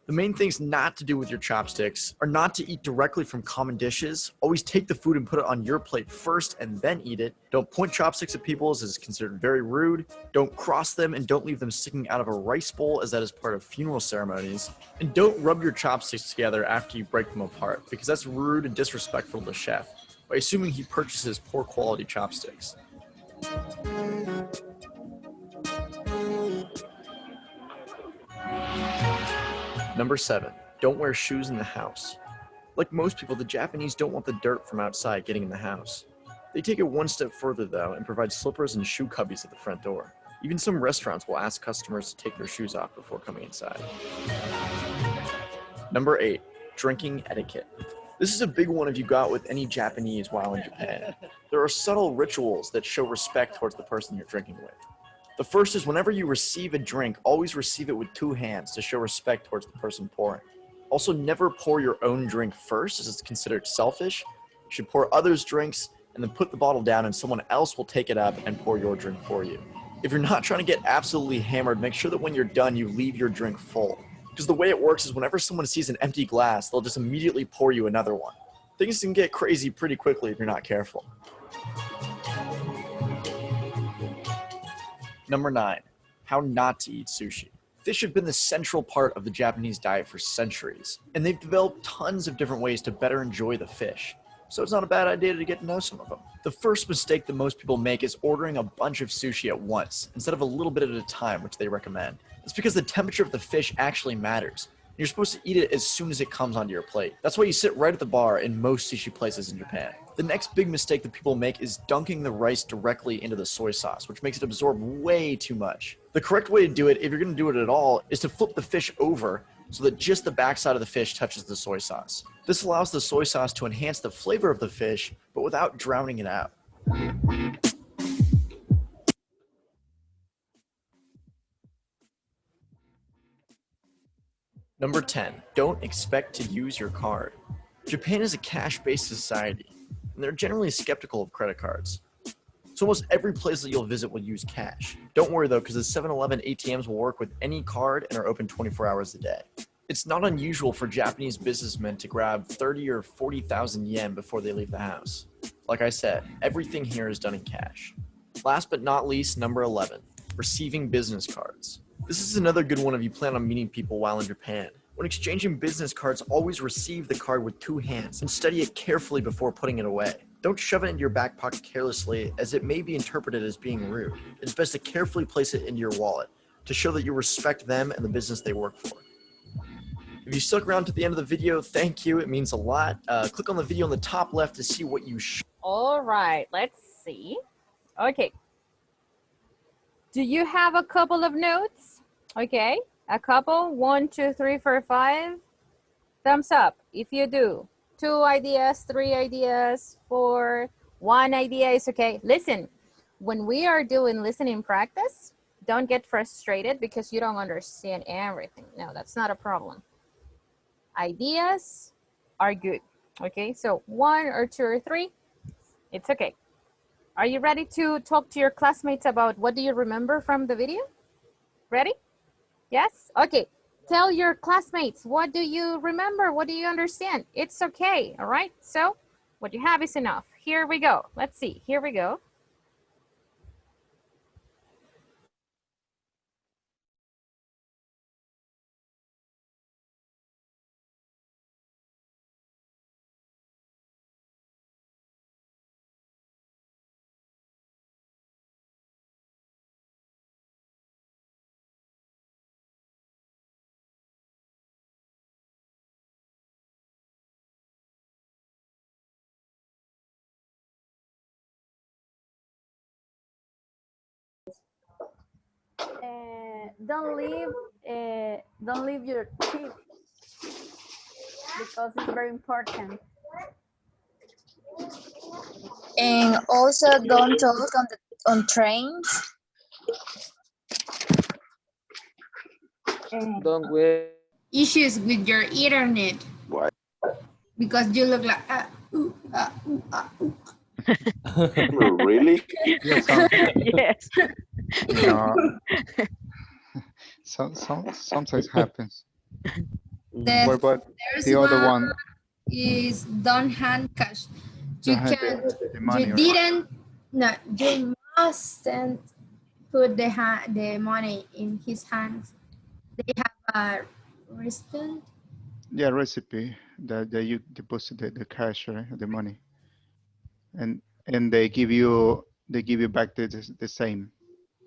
The main things not to do with your chopsticks are not to eat directly from common dishes. Always take the food and put it on your plate first and then eat it. Don't point chopsticks at people as is considered very rude. Don't cross them and don't leave them sticking out of a rice bowl as that is part of funeral ceremonies. And don't rub your chopsticks together after you break them apart because that's rude and disrespectful to the chef by assuming he purchases poor quality chopsticks. Number 7, don't wear shoes in the house. Like most people, the Japanese don't want the dirt from outside getting in the house. They take it one step further though and provide slippers and shoe cubbies at the front door. Even some restaurants will ask customers to take their shoes off before coming inside. Number 8, drinking etiquette. This is a big one if you go out with any Japanese while in Japan. There are subtle rituals that show respect towards the person you're drinking with. The first is whenever you receive a drink, always receive it with 2 hands to show respect towards the person pouring. Also, never pour your own drink first, as it's considered selfish. You should pour others' drinks and then put the bottle down, and someone else will take it up and pour your drink for you. If you're not trying to get absolutely hammered, make sure that when you're done, you leave your drink full. Because the way it works is whenever someone sees an empty glass, they'll just immediately pour you another one. Things can get crazy pretty quickly if you're not careful. Number 9, how not to eat sushi. Fish have been the central part of the Japanese diet for centuries, and they've developed tons of different ways to better enjoy the fish. So it's not a bad idea to get to know some of them. The first mistake that most people make is ordering a bunch of sushi at once, instead of a little bit at a time, which they recommend. It's because the temperature of the fish actually matters. You're supposed to eat it as soon as it comes onto your plate. That's why you sit right at the bar in most sushi places in Japan. The next big mistake that people make is dunking the rice directly into the soy sauce, which makes it absorb way too much. The correct way to do it, if you're going to do it at all, is to flip the fish over so that just the backside of the fish touches the soy sauce. This allows the soy sauce to enhance the flavor of the fish, but without drowning it out. Number 10, don't expect to use your card. Japan is a cash-based society, and they're generally skeptical of credit cards. So almost every place that you'll visit will use cash. Don't worry though, because the 7-Eleven ATMs will work with any card and are open 24 hours a day. It's not unusual for Japanese businessmen to grab 30 or 40,000 yen before they leave the house. Like I said, everything here is done in cash. Last but not least, number 11, receiving business cards. This is another good one if you plan on meeting people while in Japan. When exchanging business cards, always receive the card with 2 hands and study it carefully before putting it away. Don't shove it into your back pocket carelessly, as it may be interpreted as being rude. It's best to carefully place it into your wallet to show that you respect them and the business they work for. If you stuck around to the end of the video, thank you. It means a lot. Click on the video on the top left to see what you All right, let's see. Okay. Do you have a couple of notes? Okay, a couple, 1, 2, 3, 4, 5. Thumbs up if you do. 2 ideas, 3 ideas, 4, 1 idea is okay. Listen, when we are doing listening practice, don't get frustrated because you don't understand everything. No, that's not a problem. Ideas are good. Okay, so 1 or 2 or 3, it's okay. Are you ready to talk to your classmates about what do you remember from the video? Ready? Yes? Okay. Tell your classmates, what do you remember? What do you understand? It's okay, all right? So what you have is enough. Here we go. Let's see. Here we go. Don't leave your tip because it's very important. And also don't talk on trains. Don't wait. Issues with your internet. Why? Because you look like Really? Yes. No. Sometimes happens. What about the other one? Is don't hand cash. Don't You hand can't. the money, You right? didn't. No, you mustn't put the money in his hands. They have a wristband. Yeah, recipe that you deposit the cash, right? The money, and they give you back the same.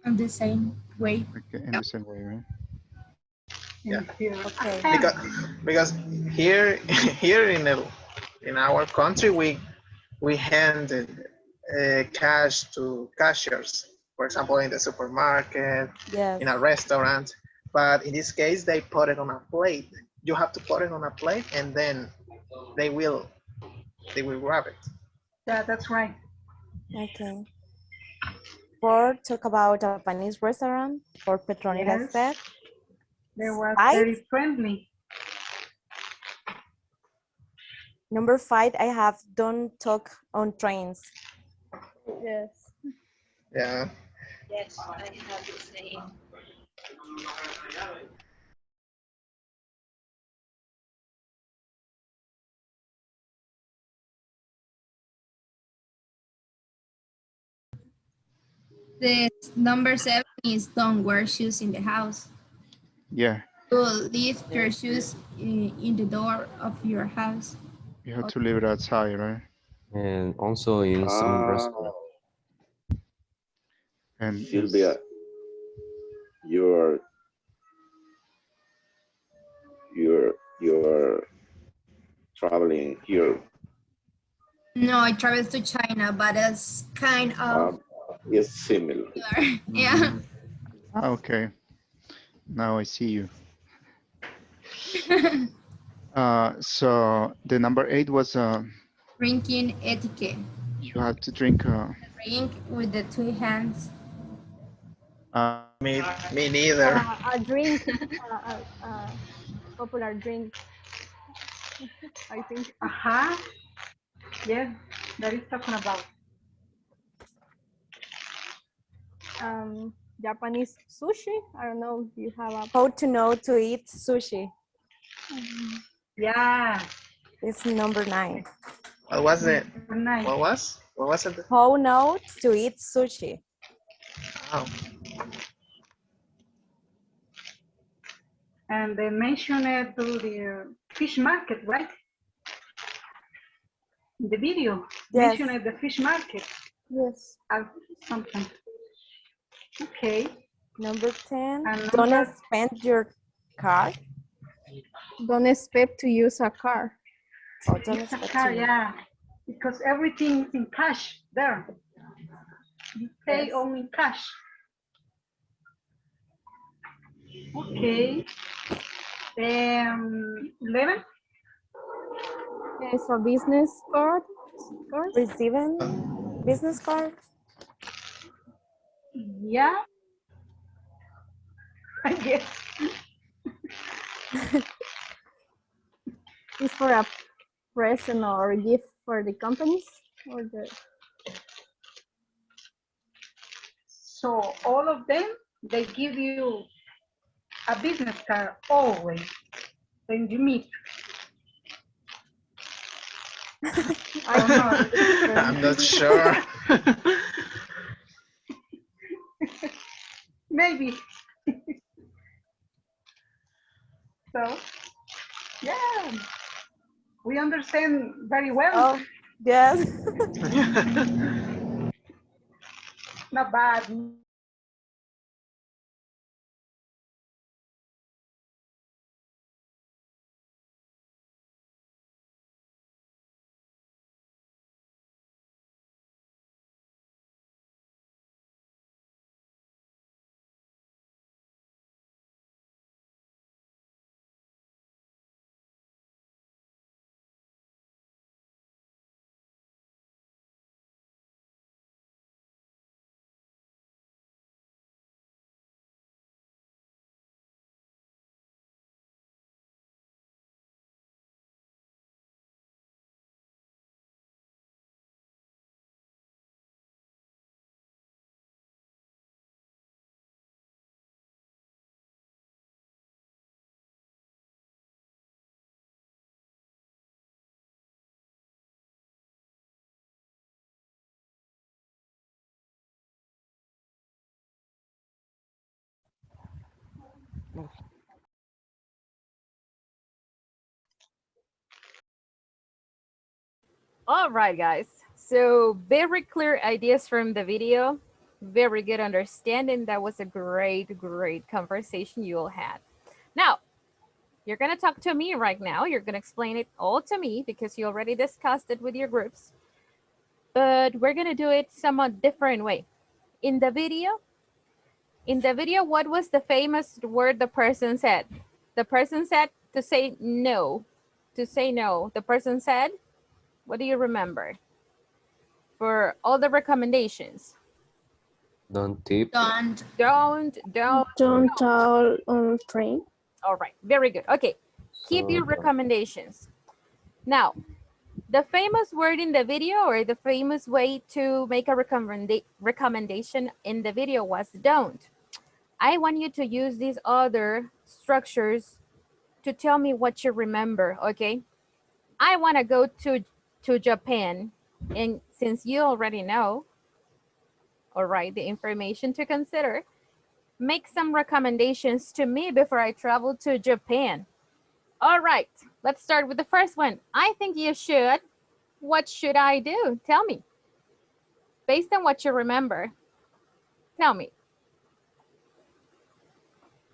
In the same way. Okay, in the same way, right? Yeah. Okay. Because here in our country we hand cash to cashiers, for example in the supermarket, Yes. in a restaurant, but in this case they put it on a plate. You have to put it on a plate and then they will they will grab it. Yeah, that's right. Okay. 4, talk about a Japanese restaurant, or Petronila Yes. said. They were 5, very friendly. number 5, I have don't talk on trains. Yes. Yeah. Yes, I have the same. The number 7 is don't wear shoes in the house. Yeah, To leave your shoes in the door of your house. you have to leave it outside, right? And also in some restaurants. And Sylvia, you're traveling here. No, I traveled to China, but it's kind of It's similar. similar. Yeah. okay, now I see you. So the number 8 was Drinking etiquette. you have to drink. Drink with the 2 hands. Me neither. A drink, popular drink, I think. Yes, that is talking about. Japanese sushi. I don't know if you have a. How to know to eat sushi. Yeah. It's number 9. What was it? Nice. What was it? How know to eat sushi. Oh. And they mentioned it to the fish market, right? In the video, Yes. mentioned the fish market. Yes. Something. Okay. Number 10, And don't number- spend your card. Don't expect to use a car. Oh, don't It's a expect car, to. yeah. Because everything is in cash there. You pay Yes. only cash. Okay. 11. Yes, a business card. Receiving business card. Yeah. I guess. Is for a present or a gift for the companies or the. So all of them, they give you a business card always when you meet. I'm not sure. Maybe. So, yeah, we understand very well. Oh, yes. Not bad. All right, guys. So very clear ideas from the video. Very good understanding. That was a great, great conversation you all had. Now, you're going to talk to me right now. You're going to explain it all to me because you already discussed it with your groups. But we're going to do it somewhat different way. In the video, what was the famous word the person said? The person said to say no. To say no. The person said What do you remember? For all the recommendations. Don't tip. Don't. Don't tell on train. All right, very good. Okay, keep your recommendations. Now, the famous word in the video or the famous way to make a recommendation in the video was don't. I want you to use these other structures to tell me what you remember, okay? I want to go to Japan, and since you already know, all right, the information to consider, make some recommendations to me before I travel to Japan. All right, let's start with the first one. I think you should. What should I do? Tell me. Based on what you remember, tell me.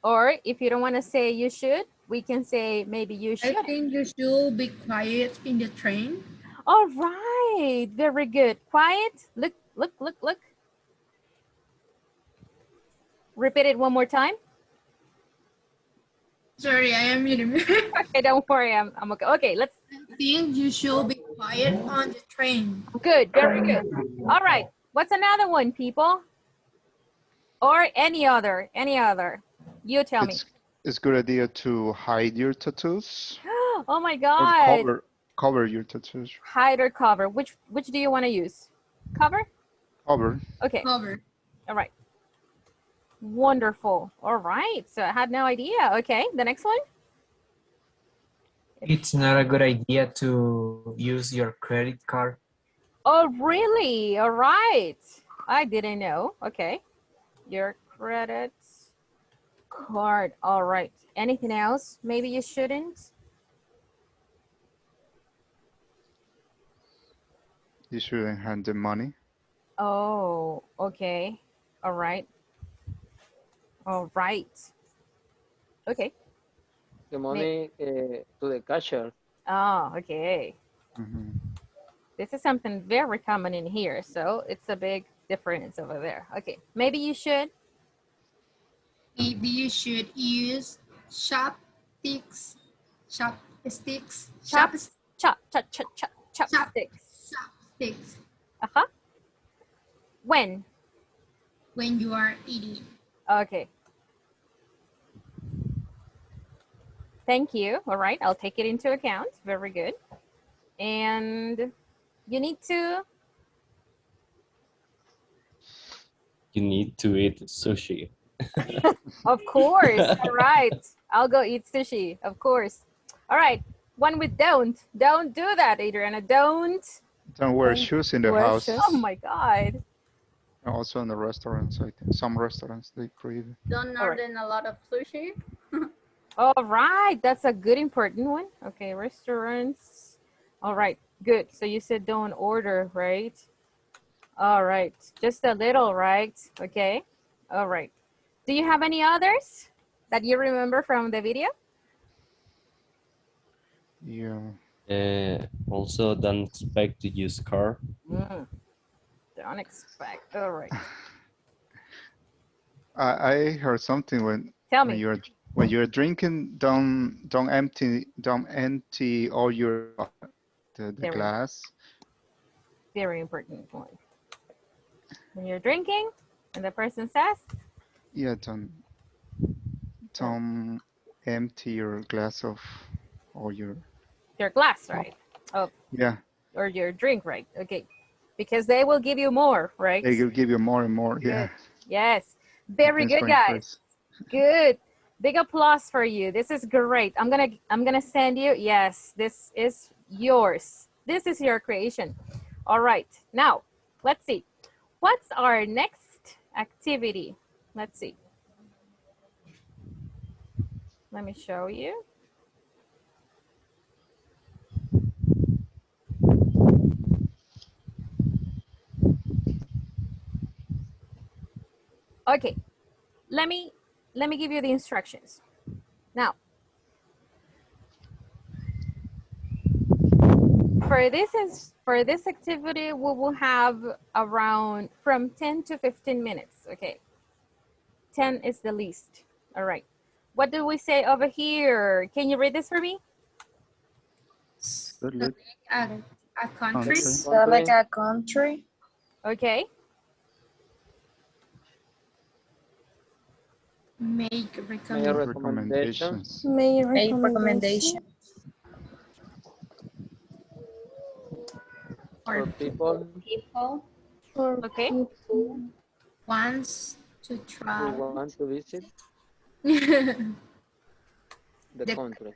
Or if you don't want to say you should, we can say maybe you should. I think you should be quiet in the train. All right, very good. Quiet. Look, look, look, look. Repeat it one more time. Sorry, I am muted. Okay, don't worry, I'm okay. Okay, let's. I think you should be quiet on the train. Good, very good. All right, what's another one, people? Or any other. You tell me. It's a good idea to hide your tattoos. Oh my Or God. cover your tattoos. Hide or cover. Which do you want to use? Cover? Cover. Okay. Cover. All right. Wonderful. All right. So I had no idea. Okay. The next one. It's not a good idea to use your credit card. Oh, really? All right. I didn't know. Okay. Your credit card. All right. Anything else? Maybe you shouldn't. You shouldn't hand them money. Oh, okay. All right. All right. Okay. The money to the cashier. Oh, okay. Mm-hmm. This is something very common in here, so it's a big difference over there. Okay, maybe you should. Maybe you should use chopsticks. Chopsticks. Uh-huh. When? When you are eating. Okay. Thank you. All right, I'll take it into account. Very good. And you need to eat sushi. Of course. All right. I'll go eat sushi. Of course. All right. One with don't. Don't do that, Adriana. Don't wear shoes in the house. Oh my God. Also in the restaurants, I think. Some restaurants, they prohibit. Don't order a lot of sushi. All right. That's a good important one. Okay. Restaurants. All right. Good. So you said don't order, right? All right. Just a little, right? Okay. All right. Do you have any others that you remember from the video? Yeah. Also, don't expect to use car. Don't expect. All right. I heard something when Tell me. When you're drinking, don't empty all your the glass. Very important one. When you're drinking, and the person says. Yeah, don't empty your glass of or your glass, right? Oh. Yeah. Or your drink, right? Okay. Because they will give you more, right? They will give you more and more. Good. Yeah. Yes. Very good, guys. Good. Big applause for you. This is great. I'm gonna send you. Yes, this is yours. This is your creation. All right. Now, let's see. What's our next activity? Let's see. Let me show you. Okay, let me give you the instructions. Now, for this activity, we will have around from 10 to 15 minutes. Okay, 10 is the least. All right. What do we say over here? Can you read this for me? A country. Select a country. Okay. Make recommendations. Make Make recommendation. recommendation. For people People For Okay. people. wants to who travel. want to visit The the country.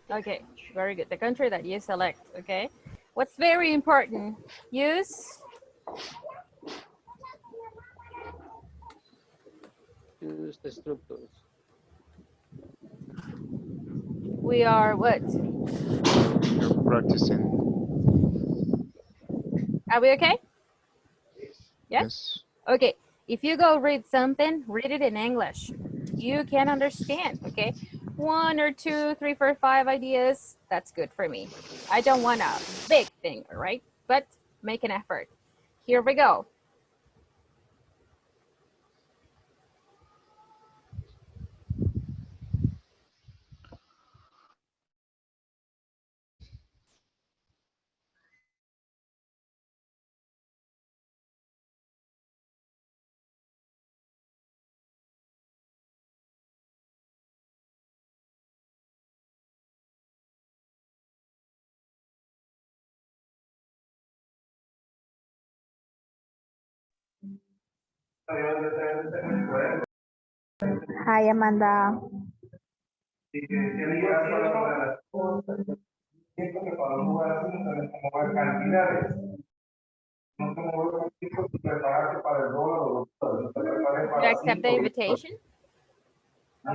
Okay. Very good. The country that you select. Okay. What's very important? Use Use the structures. we are what? You're practicing. Are we okay? Yes? Yes. Okay. If you go read something, read it in English. You can understand, okay? 1 or 2, 3, 4, 5 ideas, that's good for me. I don't want a big thing, all right? But make an effort. Here we go. Hi, Amanda. You accept the invitation? I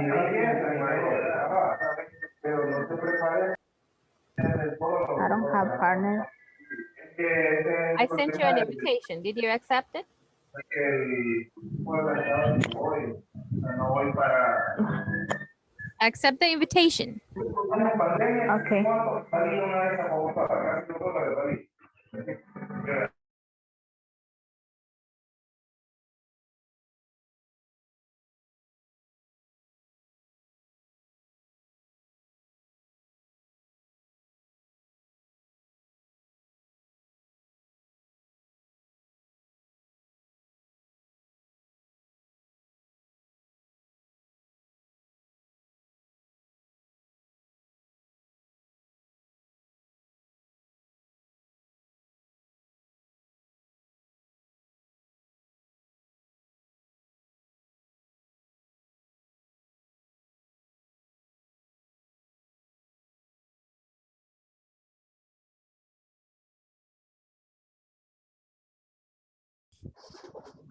don't have partner. I sent you an invitation. Did you accept it? Accept the invitation. Okay.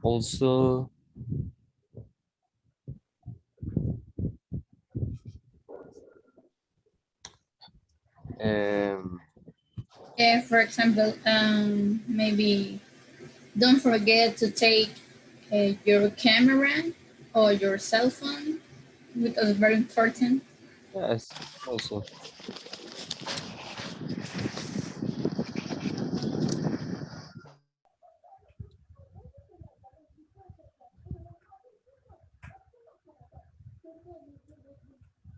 Also, For example, maybe don't forget to take your camera or your cell phone because it's very important. yes, also.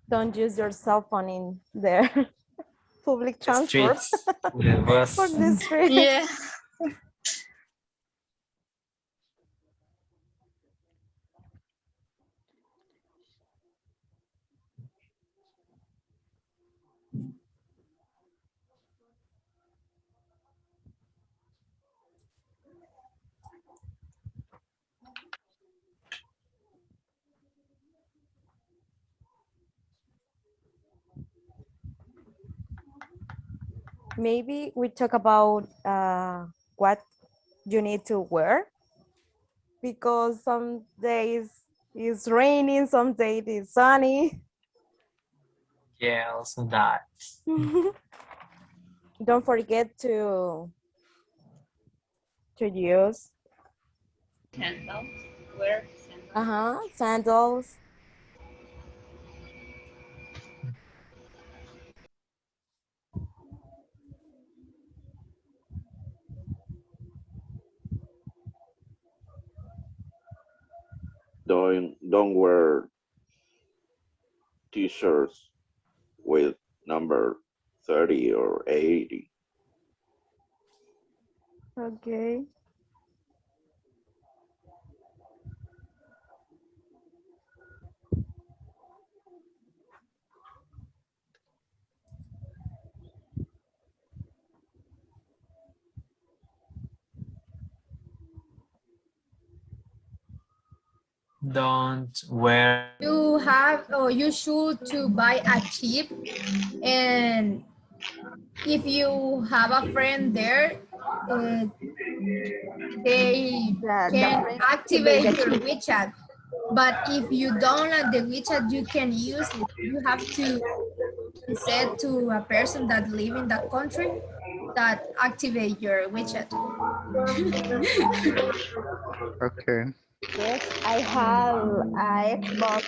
Don't use your cell phone in there. Public transport. Streets. The bus. For the street. Yeah. Maybe we talk about what you need to wear, because some days it's raining, some days it's sunny. Yeah, also that. Don't forget to use Sandals. Wear sandals. sandals. Don't wear t-shirts with number 30 or 80. Okay. Don't wear. You have or you should to buy a chip, and if you have a friend there, they can activate your WeChat. But if you download the WeChat, you can use it. You have to set to a person that live in that country that activate your WeChat. Okay. Yes, I have a Xbox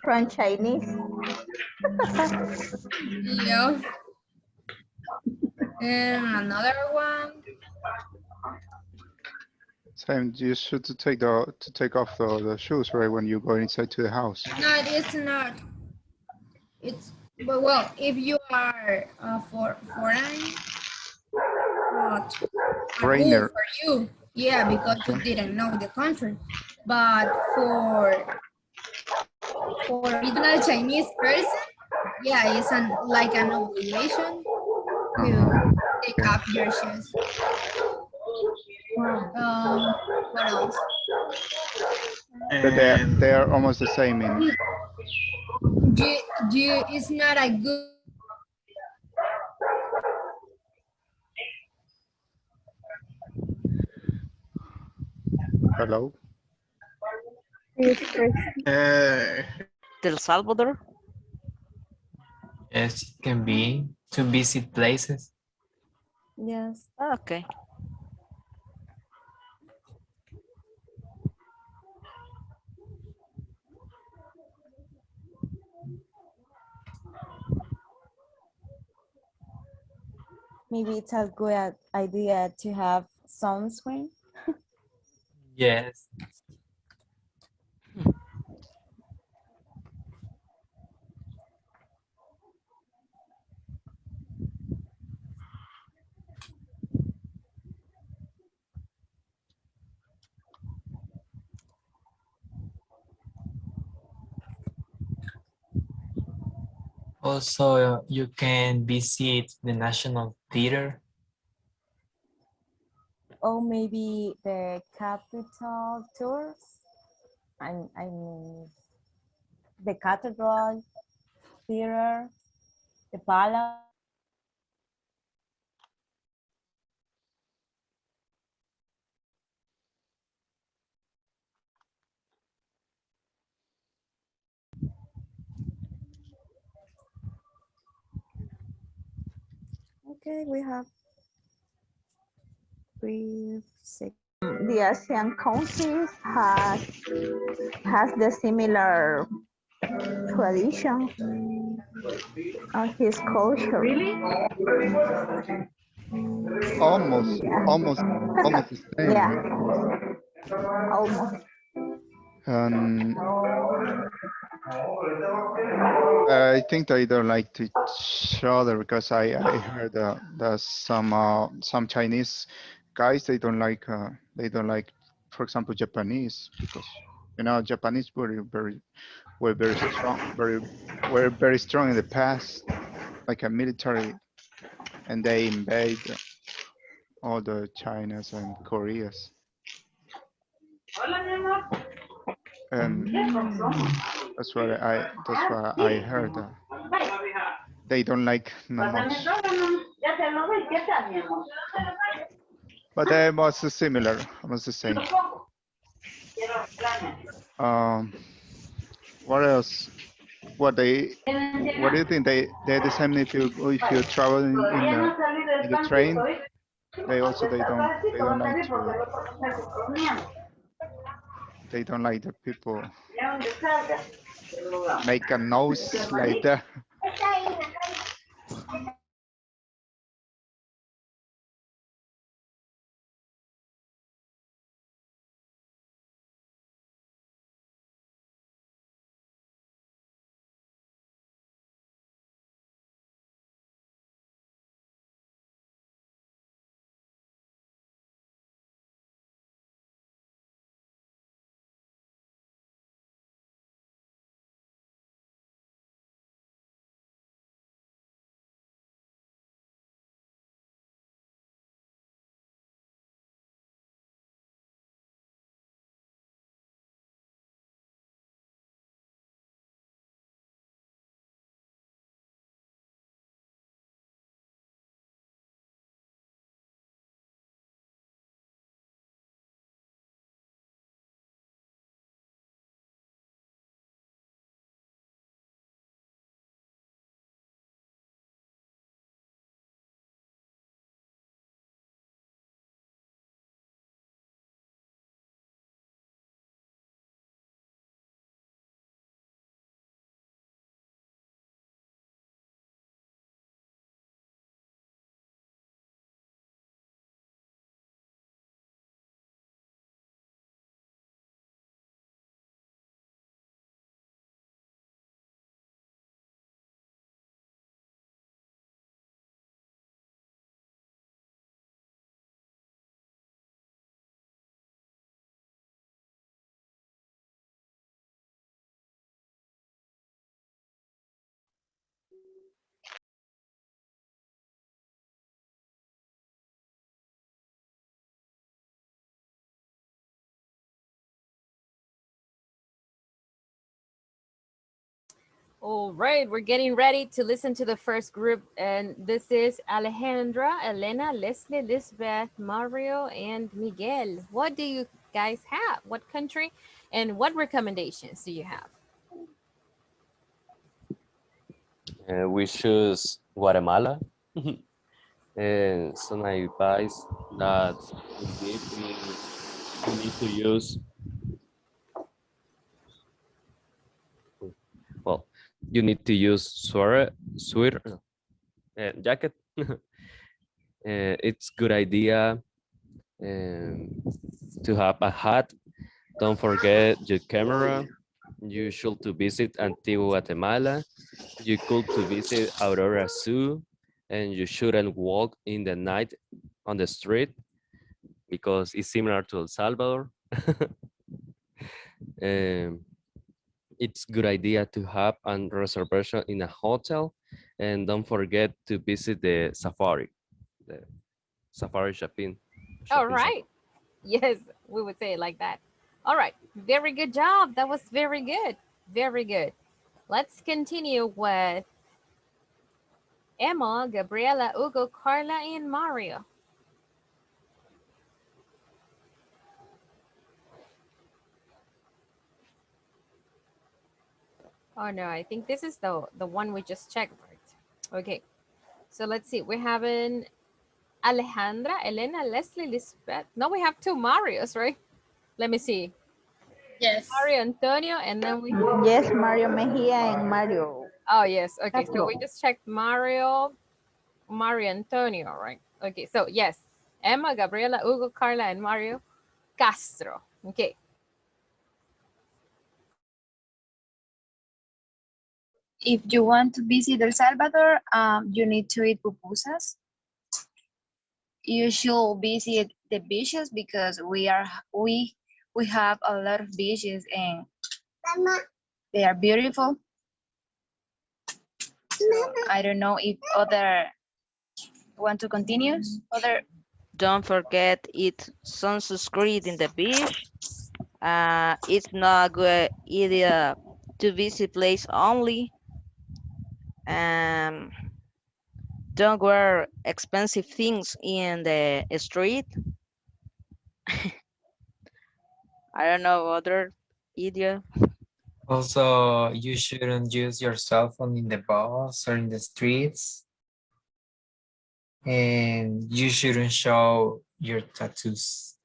from Chinese. Yeah. And another one. Same. You should to take off the shoes right when you go inside to the house. No, it's not. It's but well, if you are for foreign, not a rule Trainer. for you. Yeah, because you didn't know the country. But for original Chinese person, yeah, it's like an obligation to take off your shoes. What else? But they are almost the same in. It's not a good. Hello. El Salvador? Yes, it can be to visit places. Yes. Okay. Maybe it's a good idea to have sunscreen. Yes. Also, you can visit the National Theater. Or maybe the capital tours. I mean, the cathedral, theater, the palace. Okay, we have 3 6. The Asian countries has the similar tradition of his culture. Really? Almost the same. Yeah. Right? Almost. I think they don't like to each other because I heard that some Chinese guys they don't like for example Japanese because Japanese were very strong in the past like a military and they invade all the Chinas and Koreas and that's what I heard. They don't like not much. But they was similar, almost the same. What else? What do you think they're the same if you travel in the train? They don't like the people make a nose like that. All right, we're getting ready to listen to the first group, and this is Alejandra, Elena, Leslie, Lisbeth, Mario, and Miguel. What do you guys have? What country and what recommendations do you have? We choose Guatemala. And some advice that indeed we need to use, well, you need to use sweater jacket. It's good idea to have a hat. Don't forget your camera. You should to visit Antigua, Guatemala. You could to visit Aurora Zoo, and you shouldn't walk in the night on the street because it's similar to El Salvador. It's good idea to have a reservation in a hotel, and don't forget to visit the safari shopping. All right. Yes, we would say it like that. All right. Very good job. That was very good. Very good. Let's continue with Emma, Gabriela, Hugo, Carla, and Mario. Oh no, I think this is the one we just checked. Okay, so let's see. We're having Alejandra, Elena, Leslie, Lisbeth. No, we have two Marios, right? Let me see. Yes. Mario Antonio, and then we have... Yes, Mario Mejia and Mario. Oh yes. Okay, so Castro. we just checked Mario Antonio, right? Okay, so yes, Emma, Gabriela, Hugo, Carla, and Mario Castro. Okay. If you want to visit El Salvador, you need to eat pupusas. You should visit the beaches because we have a lot of beaches and they are beautiful. So I don't know if other want to continue. Don't forget eat sunscreen in the beach. It's not a good idea to visit place only. Don't wear expensive things in the street. I don't know other idea. Also, you shouldn't use your cell phone in the bus or in the streets. And you shouldn't show your tattoos.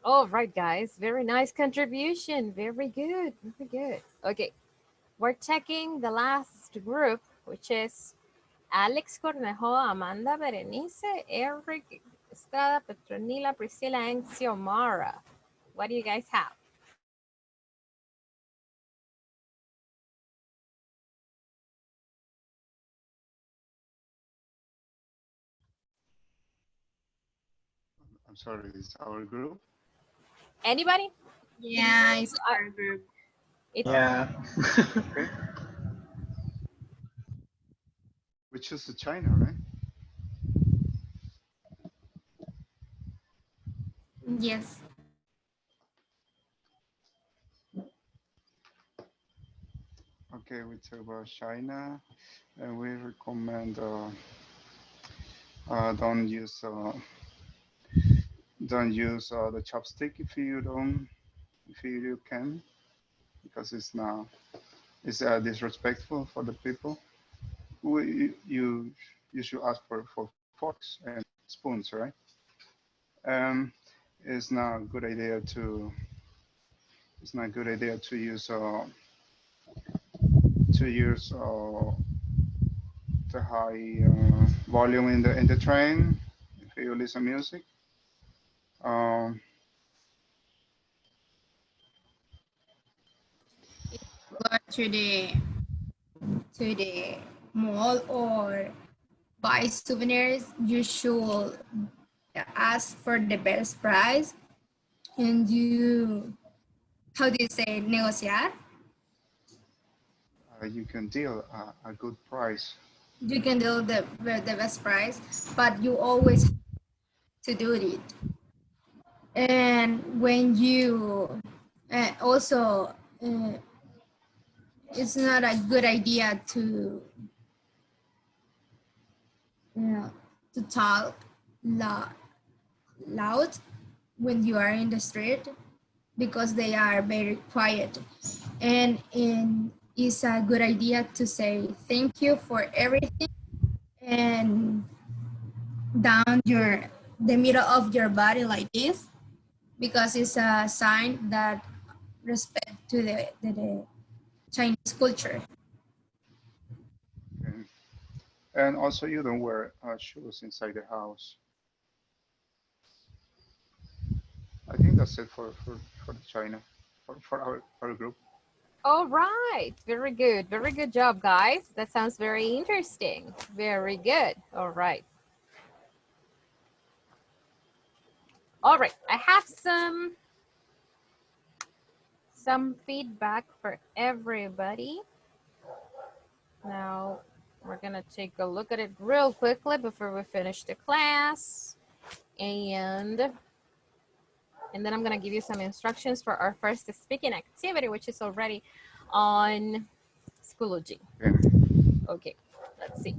All right, guys. Very nice contribution. Very good. Very good. Okay. We're checking the last group, which is Alex Cornejo, Amanda Berenice, Eric Estrada, Petronila, Priscilla, and Xiomara. What do you guys have? I'm sorry, it's our group. Anybody? Yeah, it's our group. Yeah. Okay. We choose the China, right? Yes. Okay, we talk about China, and we recommend don't use the chopstick if you can, because it's disrespectful for the people. You should ask for forks and spoons, right? It's not a good idea to use the high volume in the train if you listen music. Go to the mall or buy souvenirs, you should ask for the best price, and you, how do you say, negociar? You can deal a good price. You can deal the best price, but you always have to do it. And when you also, it's not a good idea to to talk loud when you are in the street because they are very quiet. And it's a good idea to say thank you for everything and down the middle of your body like this, because it's a sign that respect to the Chinese culture. Okay. And also, you don't wear shoes inside the house. I think that's it for China, for our group. All right, very good. Very good job, guys. That sounds very interesting. Very good. All right. All right, I have some feedback for everybody. Now, we're gonna take a look at it real quickly before we finish the class. And then I'm gonna give you some instructions for our first speaking activity, which is already on Schoology. Okay, let's see.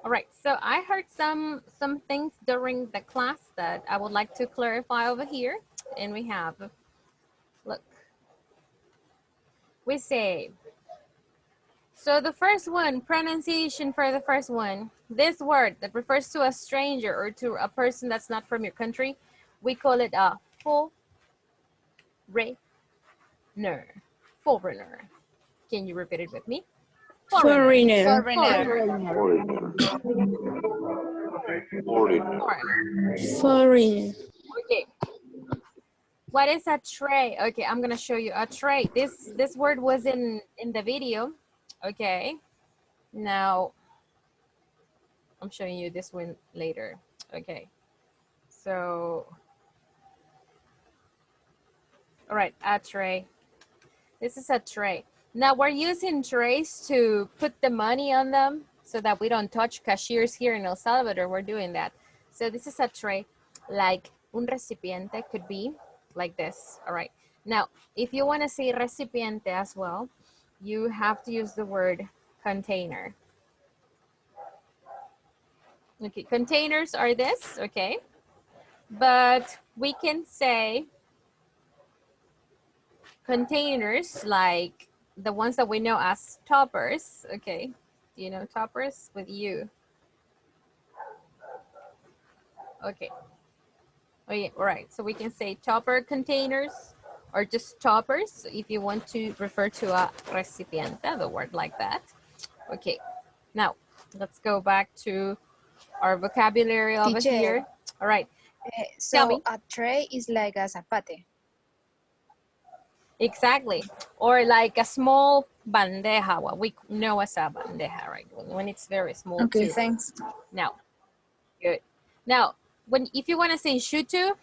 All right, so I heard some things during the class that I would like to clarify over here. And we have, look, we say, so the first one, pronunciation for the first one, this word that refers to a stranger or to a person that's not from your country, we call it a foreigner. Foreigner. Can you repeat it with me? Foreigner. Foreigner. Okay. What is a tray? Okay, I'm gonna show you a tray. This word was in the video. Okay. Now I'm showing you this one later. Okay. So, all right, a tray. This is a tray. Now we're using trays to put the money on them so that we don't touch cashiers here in El Salvador. We're doing that. So this is a tray, like un recipiente could be like this. All right. Now, if you want to say recipiente as well, you have to use the word container. Okay, containers are this, okay? But we can say containers like the ones that we know as toppers, okay? Do you know toppers with you? Okay. Oh yeah, all right. So we can say topper containers or just toppers if you want to refer to a recipiente, the word like that. Okay. Now, let's go back to our vocabulary over Teacher. here. All right. So a tray is like a zapate. Exactly. Or like a small bandeja, what we know as a bandeja, right? When it's very small. Okay, too. thanks. Now, good. Now, if you want to say should to,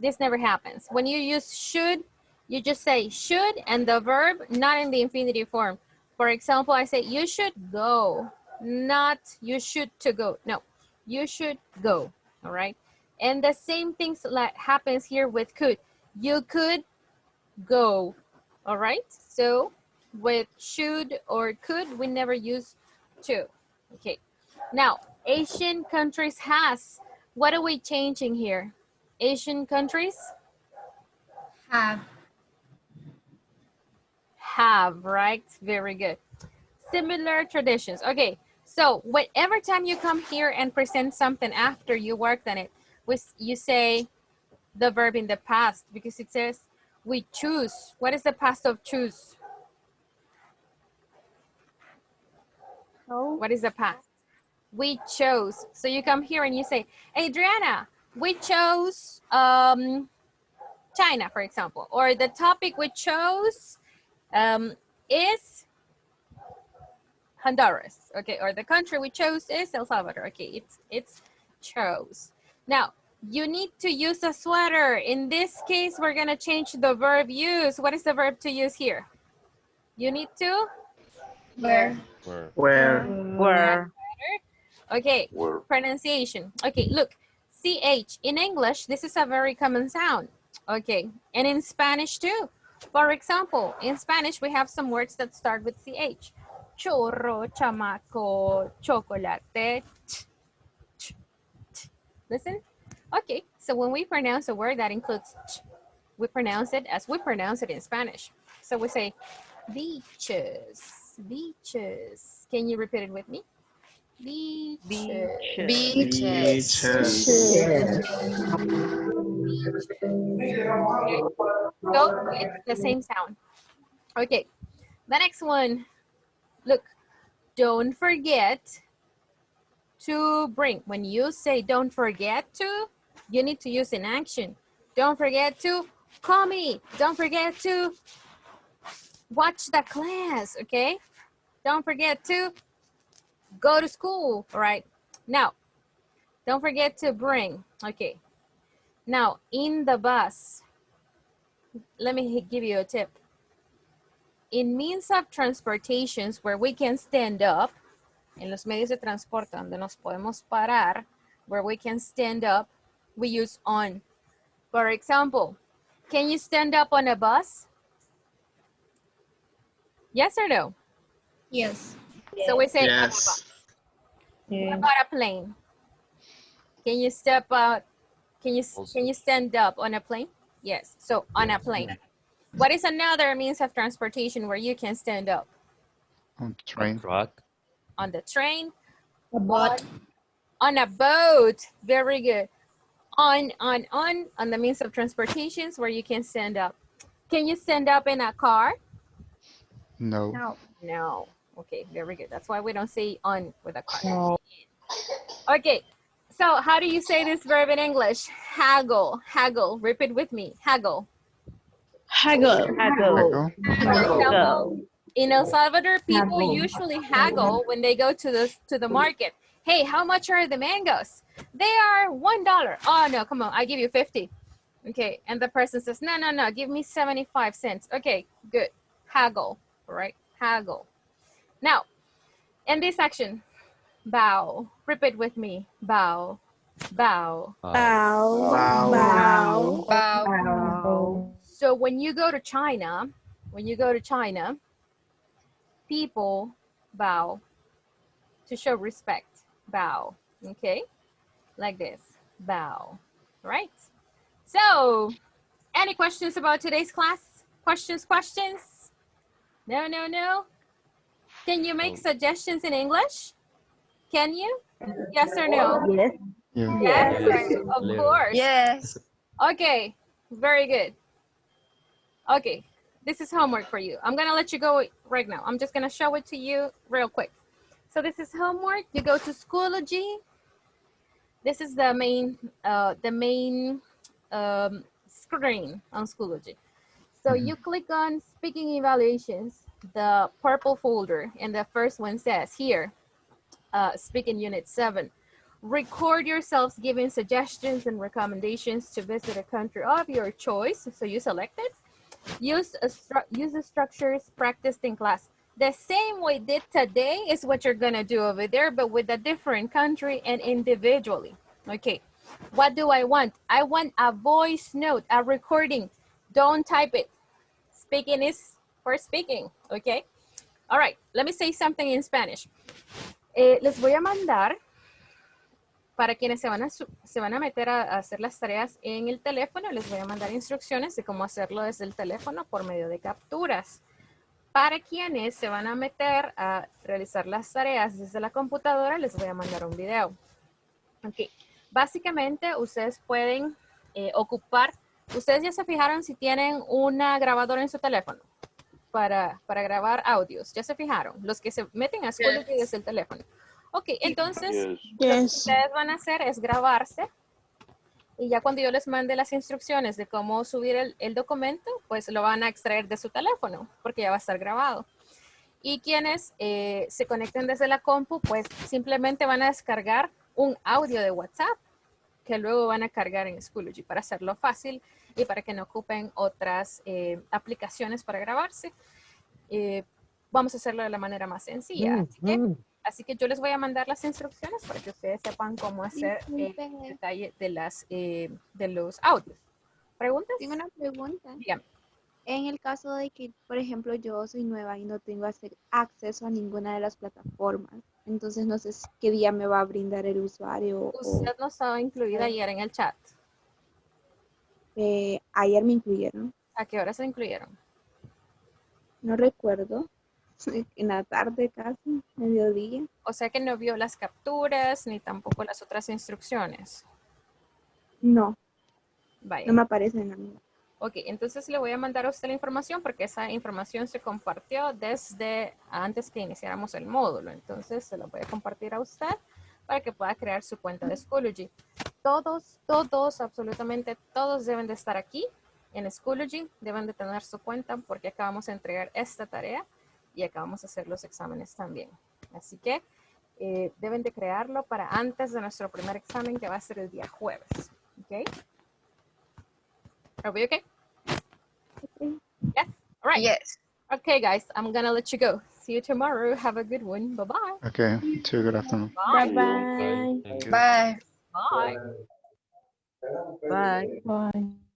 this never happens. When you use should, you just say should and the verb, not in the infinitive form. For example, I say you should go, not you should to go. No, you should go. All right. And the same things like happens here with could. You could go. All right. So with should or could, we never use to. Okay. Now, Asian countries has. What are we changing here? Asian countries? Have, right? Very good. Similar traditions. Okay, so whenever time you come here and present something after you worked on it, you say the verb in the past because it says we choose. What is the past of choose? What is the past? We chose. So you come here and you say, Adriana, we chose China, for example, or the topic we chose is Honduras, okay, or the country we chose is El Salvador. Okay, it's chose. Now, you need to use a sweater. In this case, we're gonna change the verb use. What is the verb to use here? You need to? Where? Okay, Word. pronunciation. Okay, look, CH. In English, this is a very common sound. Okay, and in Spanish too. For example, in Spanish, we have some words that start with CH. Churro, chamaco, chocolate. Listen. Okay, so when we pronounce a word that includes ch, we pronounce it as we pronounce it in Spanish. So we say beaches, beaches. Can you repeat it with me? Beaches. Beaches. So it's the same sound. Okay, the next one. Look, don't forget to bring. When you say don't forget to, you need to use an action. Don't forget to call me. Don't forget to watch the class, okay? Don't forget to go to school, all right? Now, don't forget to bring, okay? Now, in the bus, let me give you a tip. In means of transportations where we can stand up, en los medios de transporte donde nos podemos parar, where we can stand up, we use on. For example, can you stand up on a bus? Yes or no? Yes. So we say on a Yes. bus. What about a plane? Can you step out? Can you stand up on a plane? Yes. So on a plane. What is another means of transportation where you can stand up? On train. Truck. On the train. A boat. On a boat. Very good. On the means of transportations where you can stand up. Can you stand up in a car? No. No. No. Okay, very good. That's why we don't say on with a car. Okay, so how do you say this verb in English? Haggle. Haggle. Repeat with me. Haggle. Haggle. Haggle. For example, in El Salvador, people usually haggle when they go to the market. Hey, how much are the mangoes? They are $1. Oh no, come on, I give you 50. Okay, and the person says, no, give me 75 cents. Okay, good. Haggle, all right? Haggle. Now, in this section, bow. Repeat with me. Bow. Bow. Bow. Bow. Bow. So when you go to China, people bow to show respect. Bow. Okay? Like this. Bow. Right? So, any questions about today's class? Questions? No? Can you make suggestions in English? Can you? Yes or no? Yes. Yeah. Yes, of course. Yes. Okay, very good. Okay, this is homework for you. I'm gonna let you go right now. I'm just gonna show it to you real quick. So this is homework. You go to Schoology. This is the main screen on Schoology. So you click on speaking evaluations, the purple folder, and the first one says here, speaking unit 7. Record yourselves giving suggestions and recommendations to visit a country of your choice. So you select it. Use the structures practiced in class. The same we did today is what you're gonna do over there, but with a different country and individually. Okay, what do I want? I want a voice note, a recording. Don't type it. Speaking is for speaking, okay? All right, let me say something in Spanish. Les voy a mandar, para quienes se van a meter a hacer las tareas en el teléfono, les voy a mandar instrucciones de cómo hacerlo desde el teléfono por medio de capturas. Para quienes se van a meter a realizar las tareas desde la computadora, les voy a mandar un video. Ok, básicamente ustedes pueden ocupar, ustedes ya se fijaron si tienen una grabadora en su teléfono para grabar audios, ya se fijaron, los que se meten a Schoology desde el teléfono. Ok, entonces lo que ustedes van a hacer es grabarse y ya cuando yo les mande las instrucciones de cómo subir el documento, pues lo van a extraer de su teléfono porque ya va a estar grabado. Y quienes se conecten desde la compu, pues simplemente van a descargar un audio de WhatsApp que luego van a cargar en Schoology para hacerlo fácil y para que no ocupen otras aplicaciones para grabarse. Vamos a hacerlo de la manera más sencilla. Así que yo les voy a mandar las instrucciones para que ustedes sepan cómo hacer el Disculpe, detalle de los audios. ¿Preguntas? tengo una pregunta. Dígame. En el caso de que, por ejemplo, yo soy nueva y no tengo acceso a ninguna de las plataformas, entonces no sé qué día me va a brindar el usuario. Usted no estaba incluida ayer en el chat. Ayer me incluyeron. ¿A qué hora se incluyeron? No recuerdo. En la tarde casi, mediodía. O sea que no vio las capturas ni tampoco las otras instrucciones. No, Vaya. no me aparecen a mí. Ok, entonces le voy a mandar a usted la información porque esa información se compartió desde antes que iniciáramos el módulo. Entonces se la voy a compartir a usted para que pueda crear su cuenta de Schoology. Todos, absolutamente todos deben de estar aquí en Schoology. Deben de tener su cuenta porque acabamos de entregar esta tarea y acabamos de hacer los exámenes también. Así que deben de crearlo para antes de nuestro primer examen que va a ser el día jueves. ¿Ok? Are we okay? Yes? All right. Yes. Okay, guys, I'm gonna let you go. See you tomorrow. Have a good one. Bye-bye. Okay, too, good afternoon. Bye. Bye-bye. Thank you. Bye. Bye. Bye. Bye.